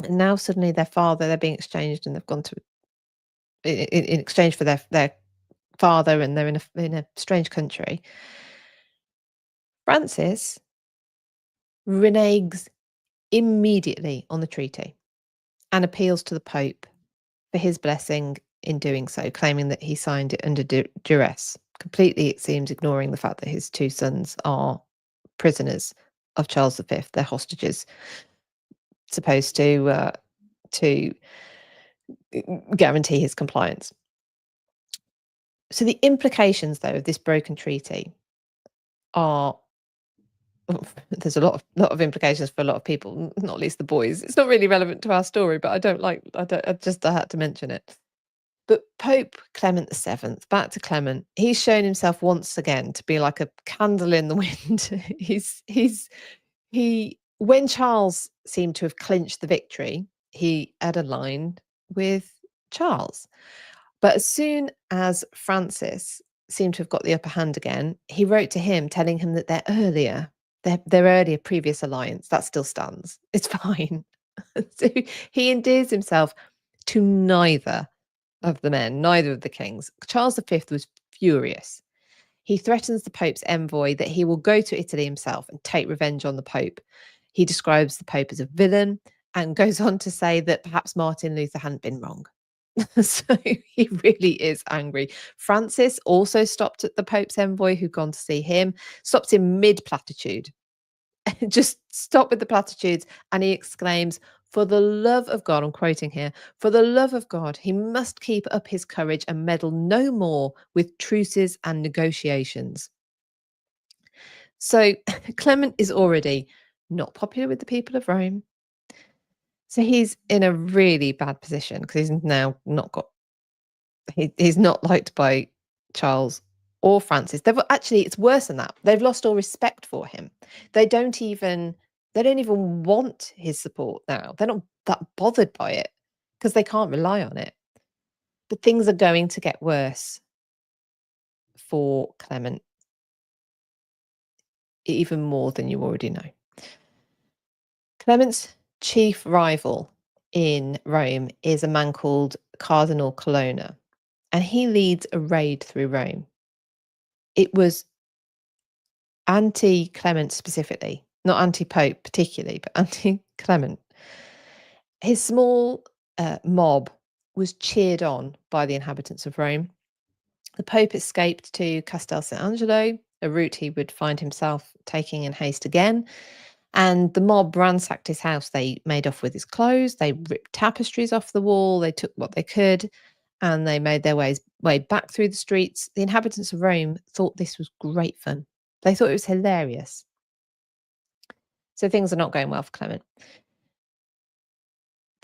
And now suddenly their father, they're being exchanged, and they've gone to in exchange for their father, and they're in a strange country. Francis reneges immediately on the treaty and appeals to the Pope for his blessing in doing so, claiming that he signed it under duress, completely, it seems, ignoring the fact that his 2 sons are prisoners of Charles V. They're hostages, supposed to guarantee his compliance. So the implications, though, of this broken treaty are, there's a lot of implications for a lot of people, not least the boys. It's not really relevant to our story, but I had to mention it. But Pope Clement VII, back to Clement, he's shown himself once again to be like a candle in the wind. When Charles seemed to have clinched the victory, he had aligned with Charles. But as soon as Francis seemed to have got the upper hand again, he wrote to him telling him that their earlier previous alliance, that still stands. It's fine. So he endears himself to neither of the men, neither of the kings. Charles V was furious. He threatens the Pope's envoy that he will go to Italy himself and take revenge on the Pope. He describes the Pope as a villain and goes on to say that perhaps Martin Luther hadn't been wrong. So he really is angry. Francis also stopped at the Pope's envoy, who'd gone to see him, stopped him mid-platitude. Just stop with the platitudes, and he exclaims, "For the love of God," I'm quoting here, "for the love of God, he must keep up his courage and meddle no more with truces and negotiations." So Clement is already not popular with the people of Rome. So he's in a really bad position because he's now not got, he's not liked by Charles or Francis. It's worse than that. They've lost all respect for him. They don't even want his support now. They're not that bothered by it because they can't rely on it. But things are going to get worse for Clement, even more than you already know. Clement's chief rival in Rome is a man called Cardinal Colonna, and he leads a raid through Rome. It was anti-Clement specifically, not anti-Pope particularly, but anti-Clement. His small mob was cheered on by the inhabitants of Rome. The Pope escaped to Castel Sant'Angelo, a route he would find himself taking in haste again. And the mob ransacked his house. They made off with his clothes. They ripped tapestries off the wall. They took what they could, and they made their way back through the streets. The inhabitants of Rome thought this was great fun. They thought it was hilarious. So things are not going well for Clement.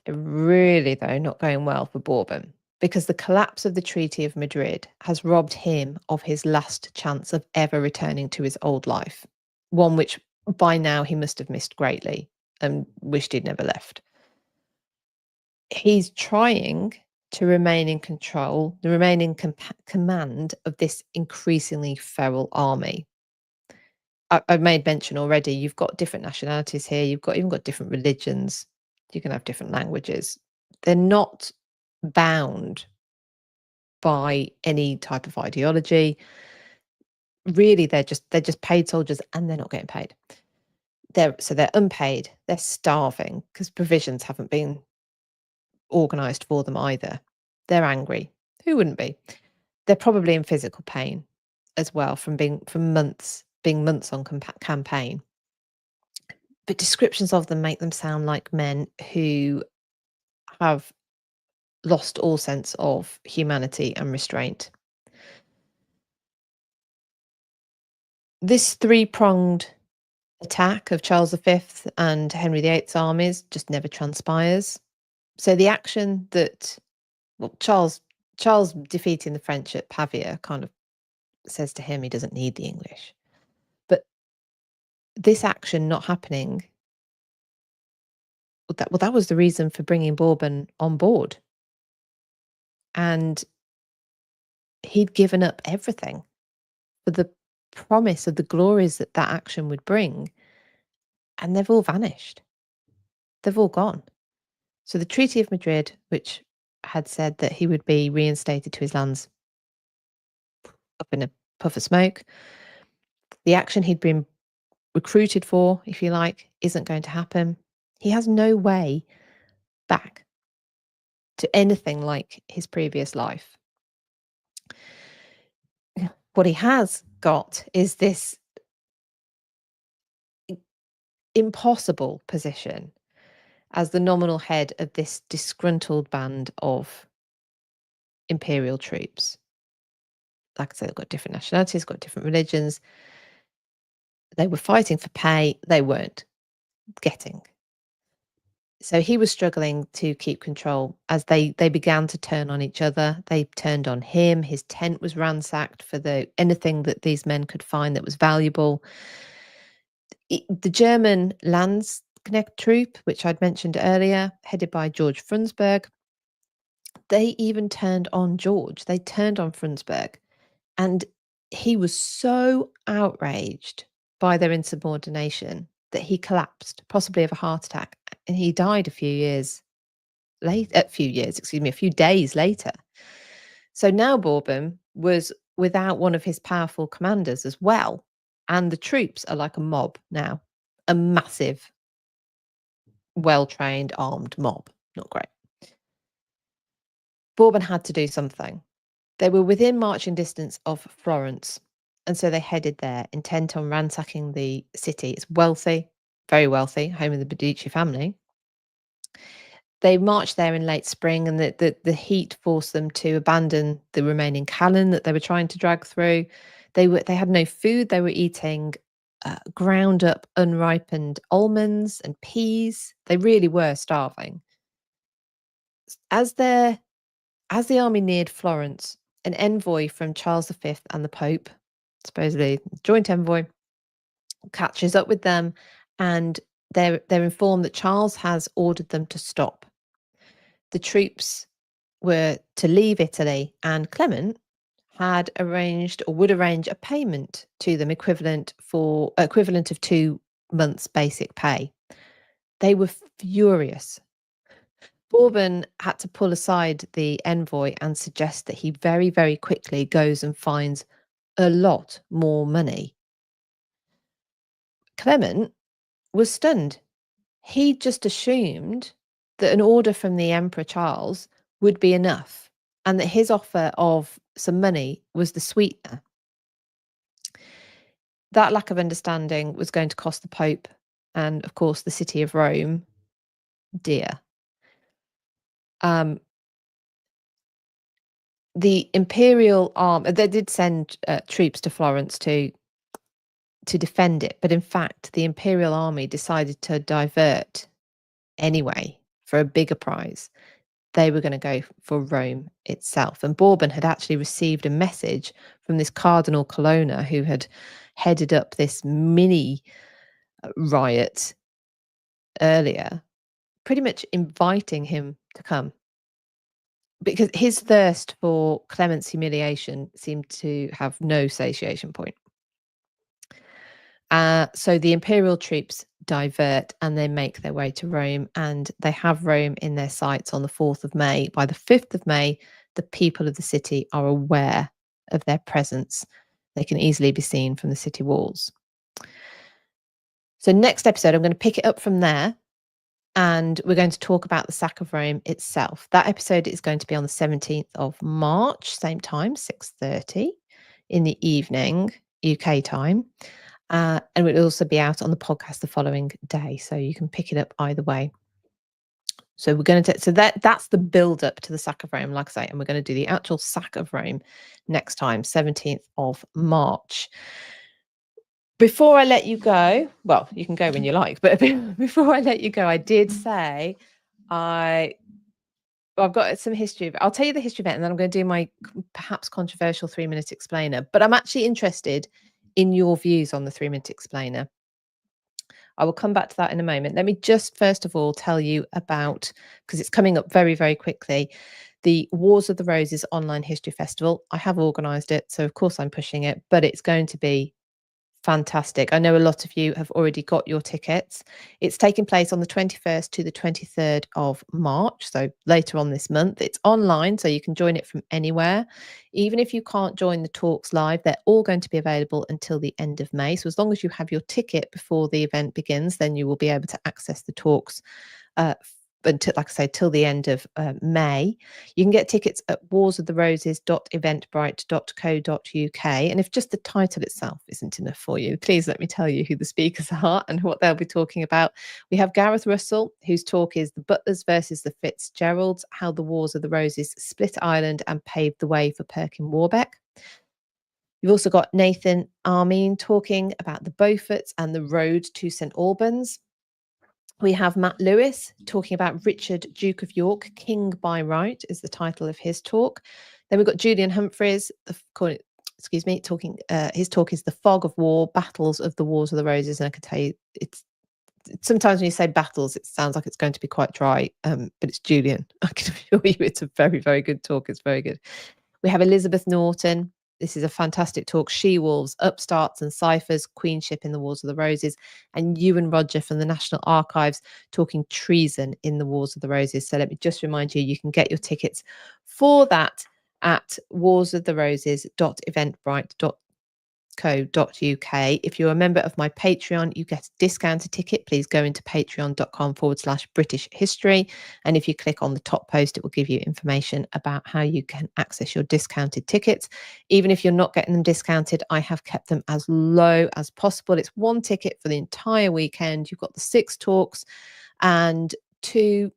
They're really, though, not going well for Bourbon, because the collapse of the Treaty of Madrid has robbed him of his last chance of ever returning to his old life, one which by now he must have missed greatly and wished he'd never left. He's trying to remain in control, to remain in command of this increasingly feral army. I've made mention already, you've got different nationalities here, you've got even got different religions, you can have different languages. They're not bound by any type of ideology. Really, they're just paid soldiers and they're not getting paid. They're unpaid, they're starving because provisions haven't been organised for them either. They're angry. Who wouldn't be? They're probably in physical pain as well from being months on campaign. But descriptions of them make them sound like men who have lost all sense of humanity and restraint. This three-pronged attack of Charles V and Henry VIII's armies just never transpires. So the action that, well, Charles defeating the French at Pavia kind of says to him he doesn't need the English. But this action not happening, that was the reason for bringing Bourbon on board. And he'd given up everything for the promise of the glories that action would bring, and they've all vanished. They've all gone. So the Treaty of Madrid, which had said that he would be reinstated to his lands up in a puff of smoke, the action he'd been recruited for, if you like, isn't going to happen. He has no way back to anything like his previous life. What he has got is this impossible position as the nominal head of this disgruntled band of imperial troops. Like I said, they've got different nationalities, got different religions. They were fighting for pay, they weren't getting. So he was struggling to keep control as they began to turn on each other. They turned on him. His tent was ransacked for anything that these men could find that was valuable. The German Landsknecht troop, which I'd mentioned earlier, headed by George Frundsberg, they even turned on George. They turned on Frundsberg. And he was so outraged by their insubordination that he collapsed, possibly of a heart attack, and he died a few days later. So now Bourbon was without one of his powerful commanders as well, and the troops are like a mob now, a massive, well-trained, armed mob. Not great. Bourbon had to do something. They were within marching distance of Florence, and so they headed there, intent on ransacking the city. It's wealthy, very wealthy, home of the Medici family. They marched there in late spring, and the heat forced them to abandon the remaining Calais that they were trying to drag through. They had no food. They were eating ground up, unripened almonds and peas. They really were starving. As the army neared Florence, an envoy from Charles V and the Pope, supposedly joint envoy, catches up with them, and they're informed that Charles has ordered them to stop. The troops were to leave Italy, and Clement had arranged or would arrange a payment to them equivalent of 2 months' basic pay. They were furious. Bourbon had to pull aside the envoy and suggest that he very, very quickly goes and finds a lot more money. Clement was stunned. He just assumed that an order from the Emperor Charles would be enough, and that his offer of some money was the sweetener. That lack of understanding was going to cost the Pope and, of course, the city of Rome dear. The Imperial army, they did send troops to Florence to defend it, but in fact, the Imperial army decided to divert anyway for a bigger prize. They were going to go for Rome itself. And Bourbon had actually received a message from this Cardinal Colonna who had headed up this mini riot earlier, pretty much inviting him to come. because his thirst for Clement's humiliation seemed to have no satiation point. So the imperial troops divert and they make their way to Rome, and they have Rome in their sights on the 4th of May. By the 5th of May, the people of the city are aware of their presence. They can easily be seen from the city walls. So next episode, I'm going to pick it up from there, and we're going to talk about the sack of Rome itself. That episode is going to be on the 17th of March, same time, 6:30 in the evening, UK time. And it will also be out on the podcast the following day, so you can pick it up either way. So we're going to that's the build up to the sack of Rome, like I say, and we're going to do the actual sack of Rome next time, 17th of March. Before I let you go, well, you can go when you like, but before I let you go, I did say I've got some history. I'll tell you the history of it, and then I'm going to do my perhaps controversial 3-minute explainer. But I'm actually interested in your views on the 3-minute explainer. I will come back to that in a moment. Let me just first of all tell you about, because it's coming up very, very quickly, the Wars of the Roses online history festival. I have organised it, so of course I'm pushing it, but it's going to be fantastic. I know a lot of you have already got your tickets. It's taking place on the 21st to the 23rd of March, so later on this month. It's online, so you can join it from anywhere. Even if you can't join the talks live, they're all going to be available until the end of May. So as long as you have your ticket before the event begins, then you will be able to access the talks until, like I say, till the end of May. You can get tickets at warsoftheroses.eventbrite.co.uk. And if just the title itself isn't enough for you, please let me tell you who the speakers are and what they'll be talking about. We have Gareth Russell, whose talk is The Butlers versus the Fitzgeralds, How the Wars of the Roses Split Ireland and Paved the Way for Perkin Warbeck. You've also got Nathan Armine talking about the Beauforts and the road to St Albans. We have Matt Lewis talking about Richard, Duke of York, King by Right is the title of his talk. Then we've got Julian Humphreys, talking, his talk is The Fog of War, Battles of the Wars of the Roses. And I can tell you, it's sometimes when you say battles, it sounds like it's going to be quite dry, but it's Julian. I can assure you it's a very, very good talk. It's very good. We have Elizabeth Norton. This is a fantastic talk. She-Wolves, Upstarts and Ciphers, Queenship in the Wars of the Roses. And Ewan Roger from the National Archives talking treason in the Wars of the Roses. So let me just remind you, you can get your tickets for that at warsoftheroses.eventbrite.co.uk. If you're a member of my Patreon, you get a discounted ticket. Please go into patreon.com/British history. And if you click on the top post, it will give you information about how you can access your discounted tickets. Even if you're not getting them discounted, I have kept them as low as possible. It's one ticket for the entire weekend. You've got the 6 talks and two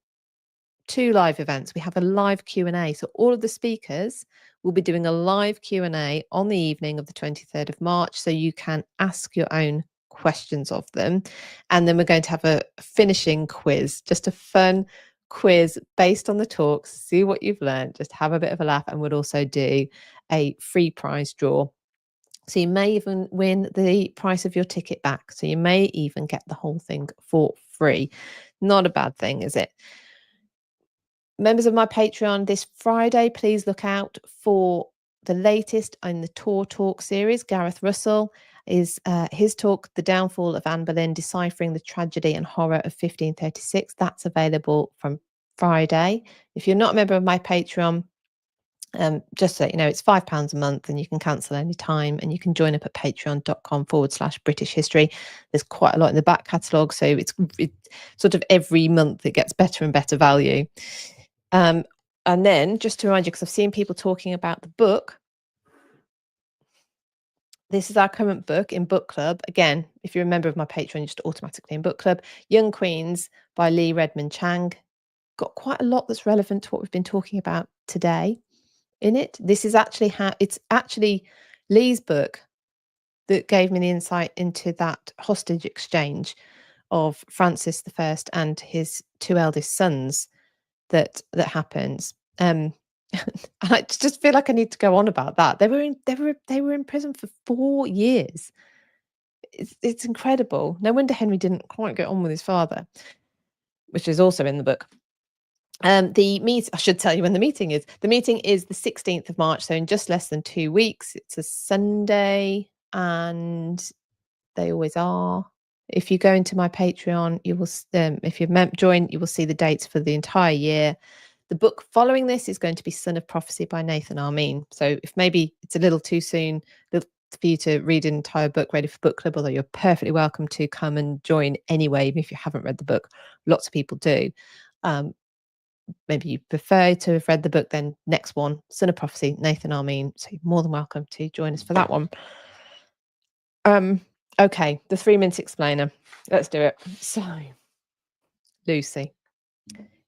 live events. We have a live Q&A. So all of the speakers will be doing a live Q&A on the evening of the 23rd of March. So you can ask your own questions of them. And then we're going to have a finishing quiz, just a fun quiz based on the talks, see what you've learned, just have a bit of a laugh. And we'll also do a free prize draw. So you may even win the price of your ticket back. So you may even get the whole thing for free. Not a bad thing, is it? Members of my Patreon, this Friday, please look out for the latest in the Tour Talk series. Gareth Russell is his talk, The Downfall of Anne Boleyn, Deciphering the Tragedy and Horror of 1536. That's available from Friday. If you're not a member of my Patreon, just so you know, it's £5 a month and you can cancel any time, and you can join up at patreon.com/British history. There's quite a lot in the back catalogue, so it's sort of every month it gets better and better value. And then just to remind you, because I've seen people talking about the book, this is our current book in book club. Again, if you're a member of my Patreon, you're just automatically in book club. Young Queens by Lee Redmond Chang. Got quite a lot that's relevant to what we've been talking about today in it. This is actually it's actually Lee's book that gave me the insight into that hostage exchange of Francis I and his 2 eldest sons that happens. And I just feel like I need to go on about that. They were in prison for 4 years. It's incredible. No wonder Henry didn't quite get on with his father, which is also in the book. I should tell you when the meeting is. The meeting is the 16th of March, so in just less than 2 weeks. It's a Sunday, and they always are. If you go into my Patreon, you will, if you've joined, you will see the dates for the entire year. The book following this is going to be Son of Prophecy by Nathan Armin. So if maybe it's a little too soon for you to read an entire book ready for book club, although you're perfectly welcome to come and join anyway, even if you haven't read the book. Lots of people do. Maybe you prefer to have read the book, then next one, Son of Prophecy, Nathan Armin. So you're more than welcome to join us for that one. Okay, the 3-minute explainer. Let's do it. So, Lucy,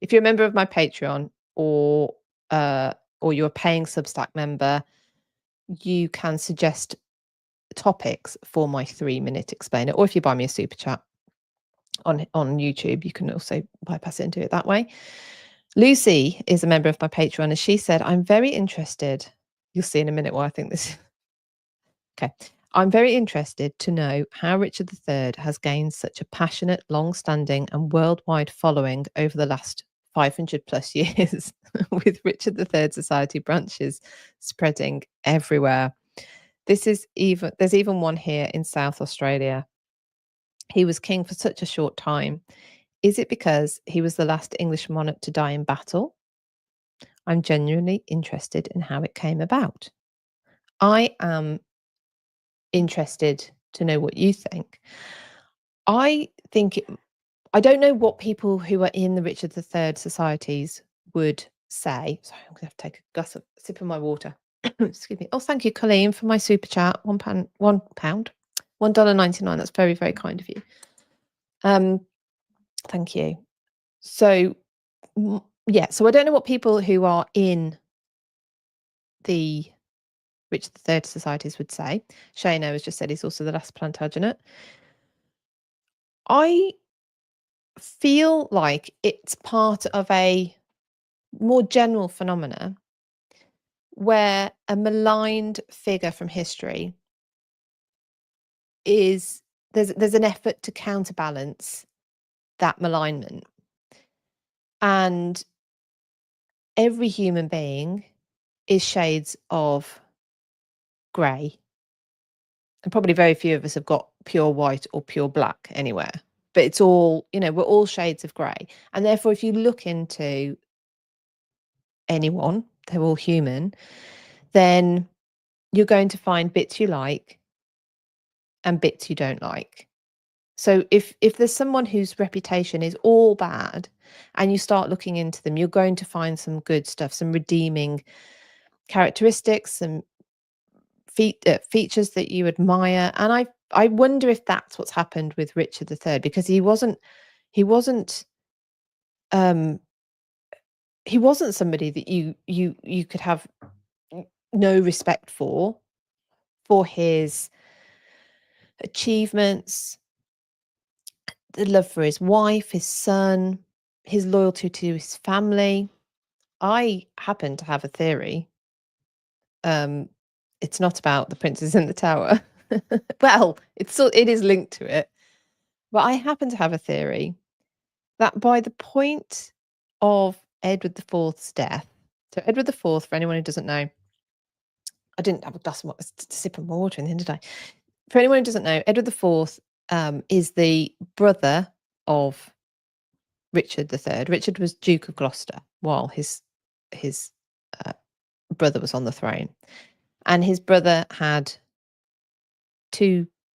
if you're a member of my Patreon or you're a paying Substack member, you can suggest topics for my 3-minute explainer, or if you buy me a super chat on YouTube, you can also bypass it and do it that way. Lucy is a member of my Patreon, and she said, I'm very interested. You'll see in a minute why I think this. Okay. I'm very interested to know how Richard III has gained such a passionate, long-standing and worldwide following over the last 500 plus years, with Richard III Society branches spreading everywhere. There's even one here in South Australia. He was king for such a short time. Is it because he was the last English monarch to die in battle? I'm genuinely interested in how it came about. I am interested to know what you think. I don't know what people who are in the Richard III societies would say. Sorry, I'm going to have to take a sip of my water. Excuse me. Oh, thank you, Colleen, for my super chat. $1.99. That's very, very kind of you. Thank you. So, yeah. So I don't know what people who are in the Richard III societies would say. Shano has just said he's also the last Plantagenet. I feel like it's part of a more general phenomena where a maligned figure from history is there's an effort to counterbalance that malignment, and every human being is shades of grey, and probably very few of us have got pure white or pure black anywhere, but it's all, we're all shades of grey, and therefore if you look into anyone, they're all human, then you're going to find bits you like and bits you don't like. So if there's someone whose reputation is all bad and you start looking into them, you're going to find some good stuff, some redeeming characteristics, some features that you admire. And I wonder if that's what's happened with Richard III, because he wasn't somebody that you could have no respect for his achievements, the love for his wife, his son, his loyalty to his family. I happen to have a theory. It's not about the princes in the tower. Well, it is linked to it. But I happen to have a theory that by the point of Edward IV's death, so Edward IV, for anyone who doesn't know, I didn't have a glass of sip of water in the end, did I? For anyone who doesn't know, Edward IV is the brother of Richard III. Richard was Duke of Gloucester while his brother was on the throne, and his brother had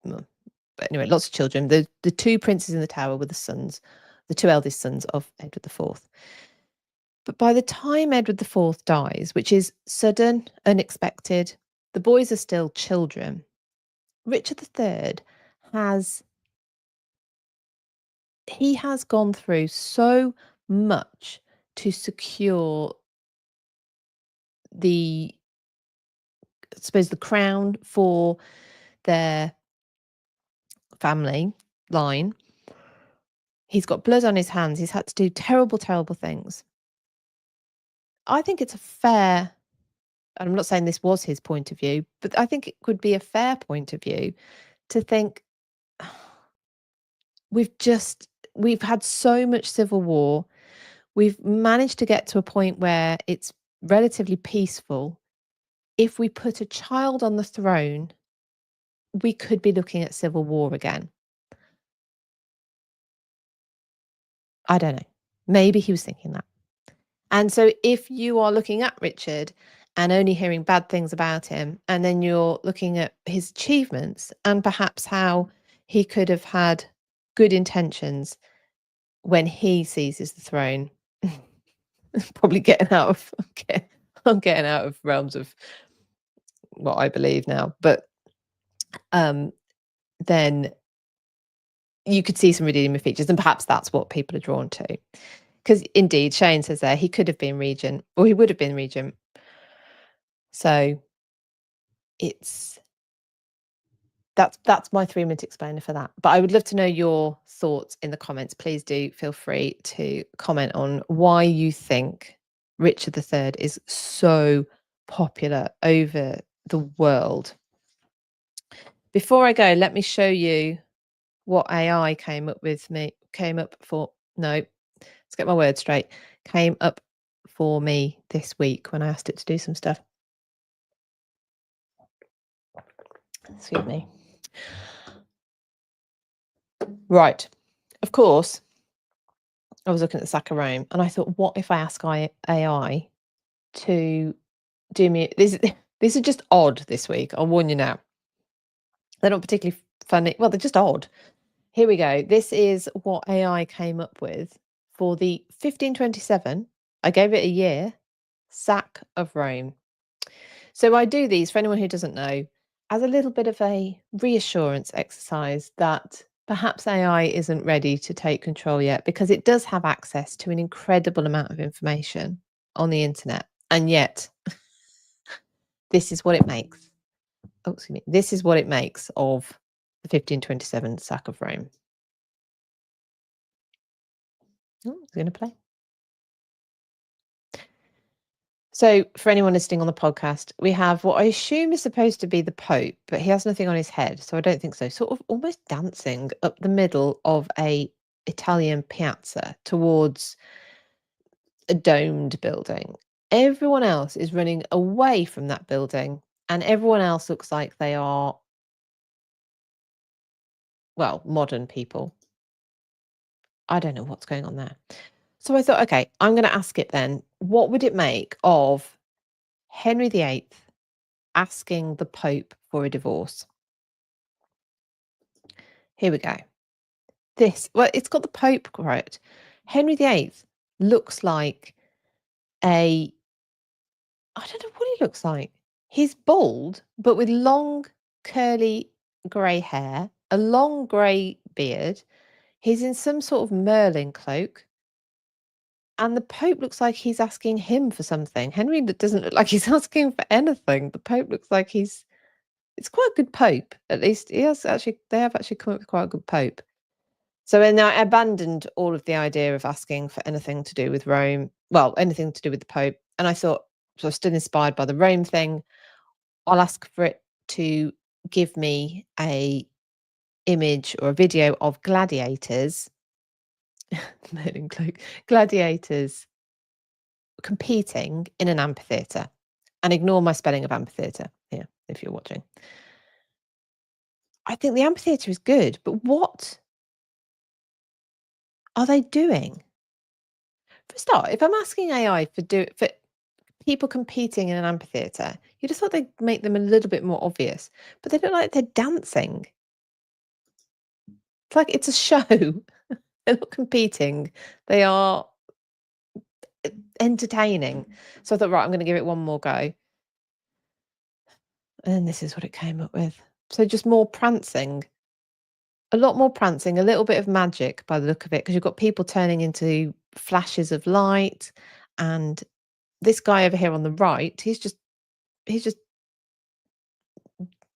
lots of children. The two princes in the tower were the two eldest sons of Edward IV. But by the time Edward IV dies, which is sudden, unexpected, the boys are still children. Richard III has gone through so much to secure the crown for their family line. He's got blood on his hands. He's had to do terrible, terrible things. I think it's a fair, and I'm not saying this was his point of view, but I think it could be a fair point of view to think we've had so much civil war. we've managed to get to a point where it's relatively peaceful. If we put a child on the throne, we could be looking at civil war again. I don't know. Maybe he was thinking that. And so if you are looking at Richard and only hearing bad things about him, and then you're looking at his achievements and perhaps how he could have had good intentions when he seizes the throne, probably I'm getting out of realms of what I believe now, but then you could see some redeeming features, and perhaps that's what people are drawn to. Because indeed, Shane says there, he could have been regent, or he would have been regent. So that's my 3-minute explainer for that. But I would love to know your thoughts in the comments. Please do feel free to comment on why you think Richard III is so popular over the world. Before I go, let me show you what AI came up for me this week when I asked it to do some stuff. Excuse me. Right. Of course, I was looking at the sack of Rome and I thought, what if I ask AI to do me these are just odd this week. I'll warn you now. They're not particularly funny. Well, they're just odd. Here we go. This is what AI came up with for the 1527. I gave it a year. Sack of Rome. So I do these, for anyone who doesn't know, as a little bit of a reassurance exercise that perhaps AI isn't ready to take control yet, because it does have access to an incredible amount of information on the internet. And yet, this is what it makes. Oh, excuse me. This is what it makes of the 1527 sack of Rome. Oh, it's going to play. So for anyone listening on the podcast, we have what I assume is supposed to be the Pope, but he has nothing on his head, so I don't think so. Sort of almost dancing up the middle of a Italian piazza towards a domed building. Everyone else is running away from that building, and everyone else looks like they are, well, modern people. I don't know what's going on there. So I thought, okay, I'm going to ask it then, what would it make of Henry VIII asking the Pope for a divorce? Here we go. Well, it's got the Pope quote. Henry VIII looks like I don't know what he looks like. He's bald, but with long, curly grey hair, a long grey beard. He's in some sort of Merlin cloak. And the Pope looks like he's asking him for something. Henry doesn't look like he's asking for anything. The Pope looks like it's quite a good Pope. At least they have actually come up with quite a good Pope. So then I abandoned all of the idea of asking for anything to do with Rome, well, anything to do with the Pope. And I thought, so I'm still inspired by the Rome thing. I'll ask for it to give me a image or a video of gladiators, gladiators competing in an amphitheatre. And ignore my spelling of amphitheatre here, if you're watching. I think the amphitheatre is good, but what are they doing? For a start, if I'm asking AI for people competing in an amphitheatre, you'd have thought they'd make them a little bit more obvious, but they look like they're dancing. It's like it's a show. They're not competing. They are entertaining. So I thought, right, I'm going to give it one more go. And this is what it came up with. So just more prancing. A lot more prancing, a little bit of magic by the look of it, because you've got people turning into flashes of light. And this guy over here on the right, he's just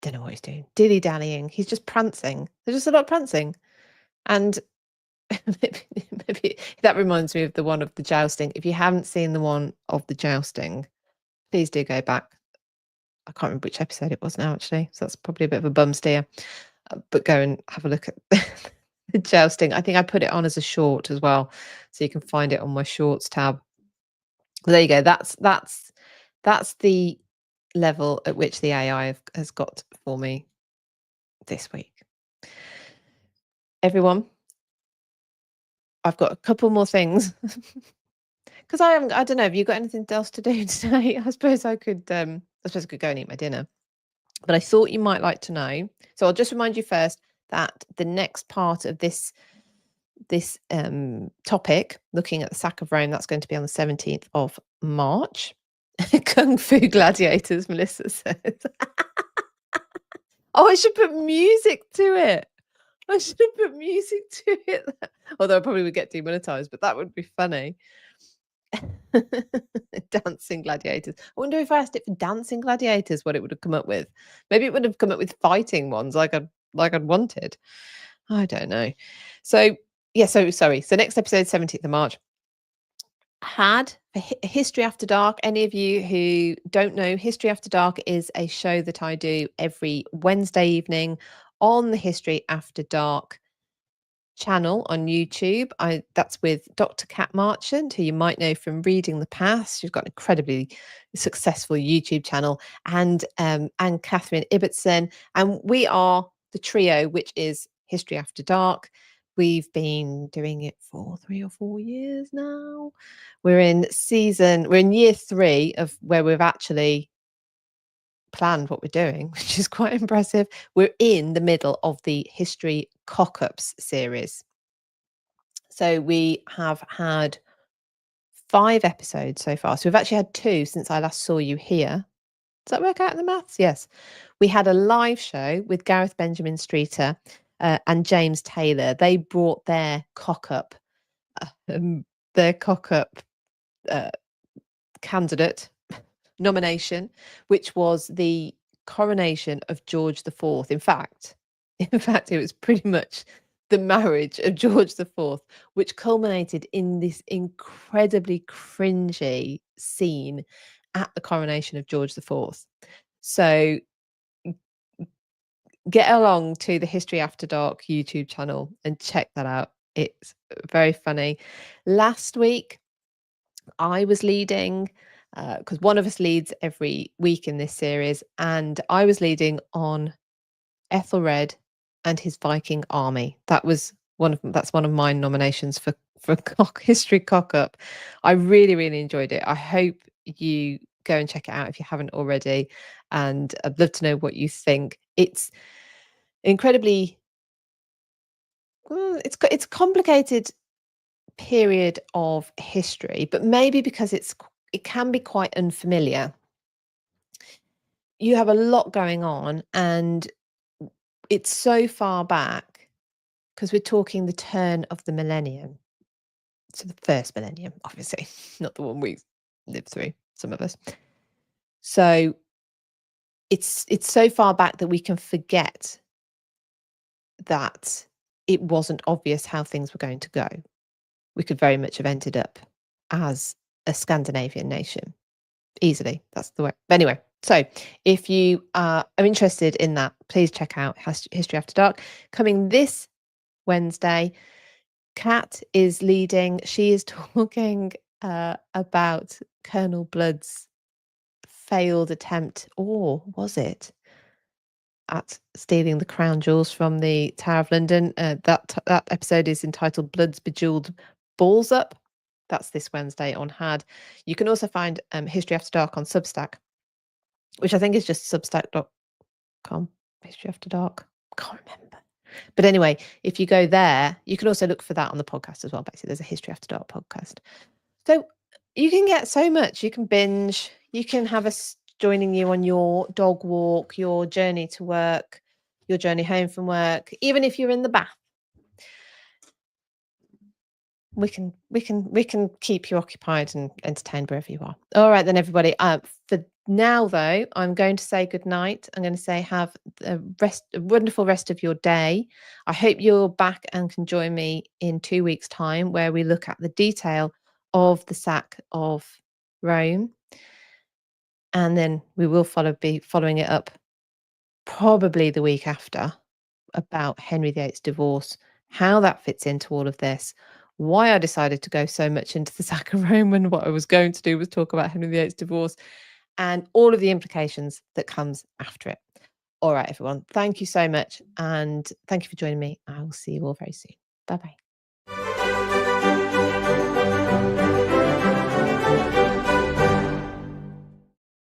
don't know what he's doing. Dilly-dallying. He's just prancing. There's just a lot of prancing. And maybe that reminds me of the one of the jousting. If you haven't seen the one of the jousting, please do go back. I can't remember which episode it was now, actually. So that's probably a bit of a bum steer. But go and have a look at The jousting. I think I put it on as a short as well, so you can find it on my shorts tab. There you go. That's the level at which the AI has got for me this week. Everyone, I've got a couple more things because I don't know. Have you got anything else to do today? I suppose I could. I suppose I could go and eat my dinner. But I thought you might like to know. So I'll just remind you first that the next part of this topic, looking at the sack of Rome, that's going to be on the 17th of March. Kung Fu Gladiators, Melissa says. Oh, I should put music to it. I should have put music to it. Although I probably would get demonetized, but that would be funny. Dancing gladiators. I wonder if I asked it for dancing gladiators, what it would have come up with. Maybe it would have come up with fighting ones like I'd wanted. I don't know. So yeah, so sorry. So next episode, 17th of March. Had History After Dark. Any of you who don't know, History After Dark is a show that I do every Wednesday evening on the History After Dark channel on YouTube. That's with Dr. Kat Marchant, who you might know from Reading the Past. She's got an incredibly successful YouTube channel, and Catherine Ibbotson. And we are the trio, which is History After Dark. We've been doing it for 3 or 4 years now. We're in year 3 of where we've actually planned what we're doing, which is quite impressive. We're in the middle of the History Cock-Ups series. So we have had 5 episodes so far. So we've actually had 2 since I last saw you here. Does that work out in the maths? Yes. We had a live show with Gareth Benjamin Streeter and James Taylor. They brought their cock-up candidate nomination, which was the coronation of George IV. In fact, it was pretty much the marriage of George IV, which culminated in this incredibly cringy scene at the coronation of George IV. So get along to the History After Dark YouTube channel and check that out. It's very funny. Last week, I was leading, because one of us leads every week in this series, and I was leading on Ethelred and his Viking army. That's one of my nominations for History Cock-Up. I really, really enjoyed it. I hope you go and check it out if you haven't already, and I'd love to know what you think. It's incredibly it's a complicated period of history, but maybe because it can be quite unfamiliar. You have a lot going on, and it's so far back because we're talking the turn of the millennium. So the first millennium, obviously, not the one we lived through, some of us. So it's so far back that we can forget that it wasn't obvious how things were going to go. We could very much have ended up as a Scandinavian nation easily. That's the way. But anyway, so if you are interested in that, please check out History After Dark. Coming this Wednesday, Kat is leading. She is talking about Colonel Blood's failed attempt, or was it, at stealing the crown jewels from the Tower of London. That episode is entitled Blood's Bejeweled Balls Up. That's this Wednesday on HAD. You can also find History After Dark on Substack, which I think is just substack.com. History After Dark. Can't remember. But anyway, if you go there, you can also look for that on the podcast as well. Basically, there's a History After Dark podcast. So you can get so much. You can binge. You can have us joining you on your dog walk, your journey to work, your journey home from work, even if you're in the bath. We can keep you occupied and entertained wherever you are. All right then, everybody. For now, though, I'm going to say good night. I'm going to say have a wonderful rest of your day. I hope you're back and can join me in 2 weeks' time, where we look at the detail of the sack of Rome, and then we will be following it up probably the week after about Henry VIII's divorce, how that fits into all of this, why I decided to go so much into the sack of Rome when what I was going to do was talk about Henry VIII's divorce, and all of the implications that comes after it. All right, everyone, thank you so much, and thank you for joining me. I will see you all very soon. Bye-bye.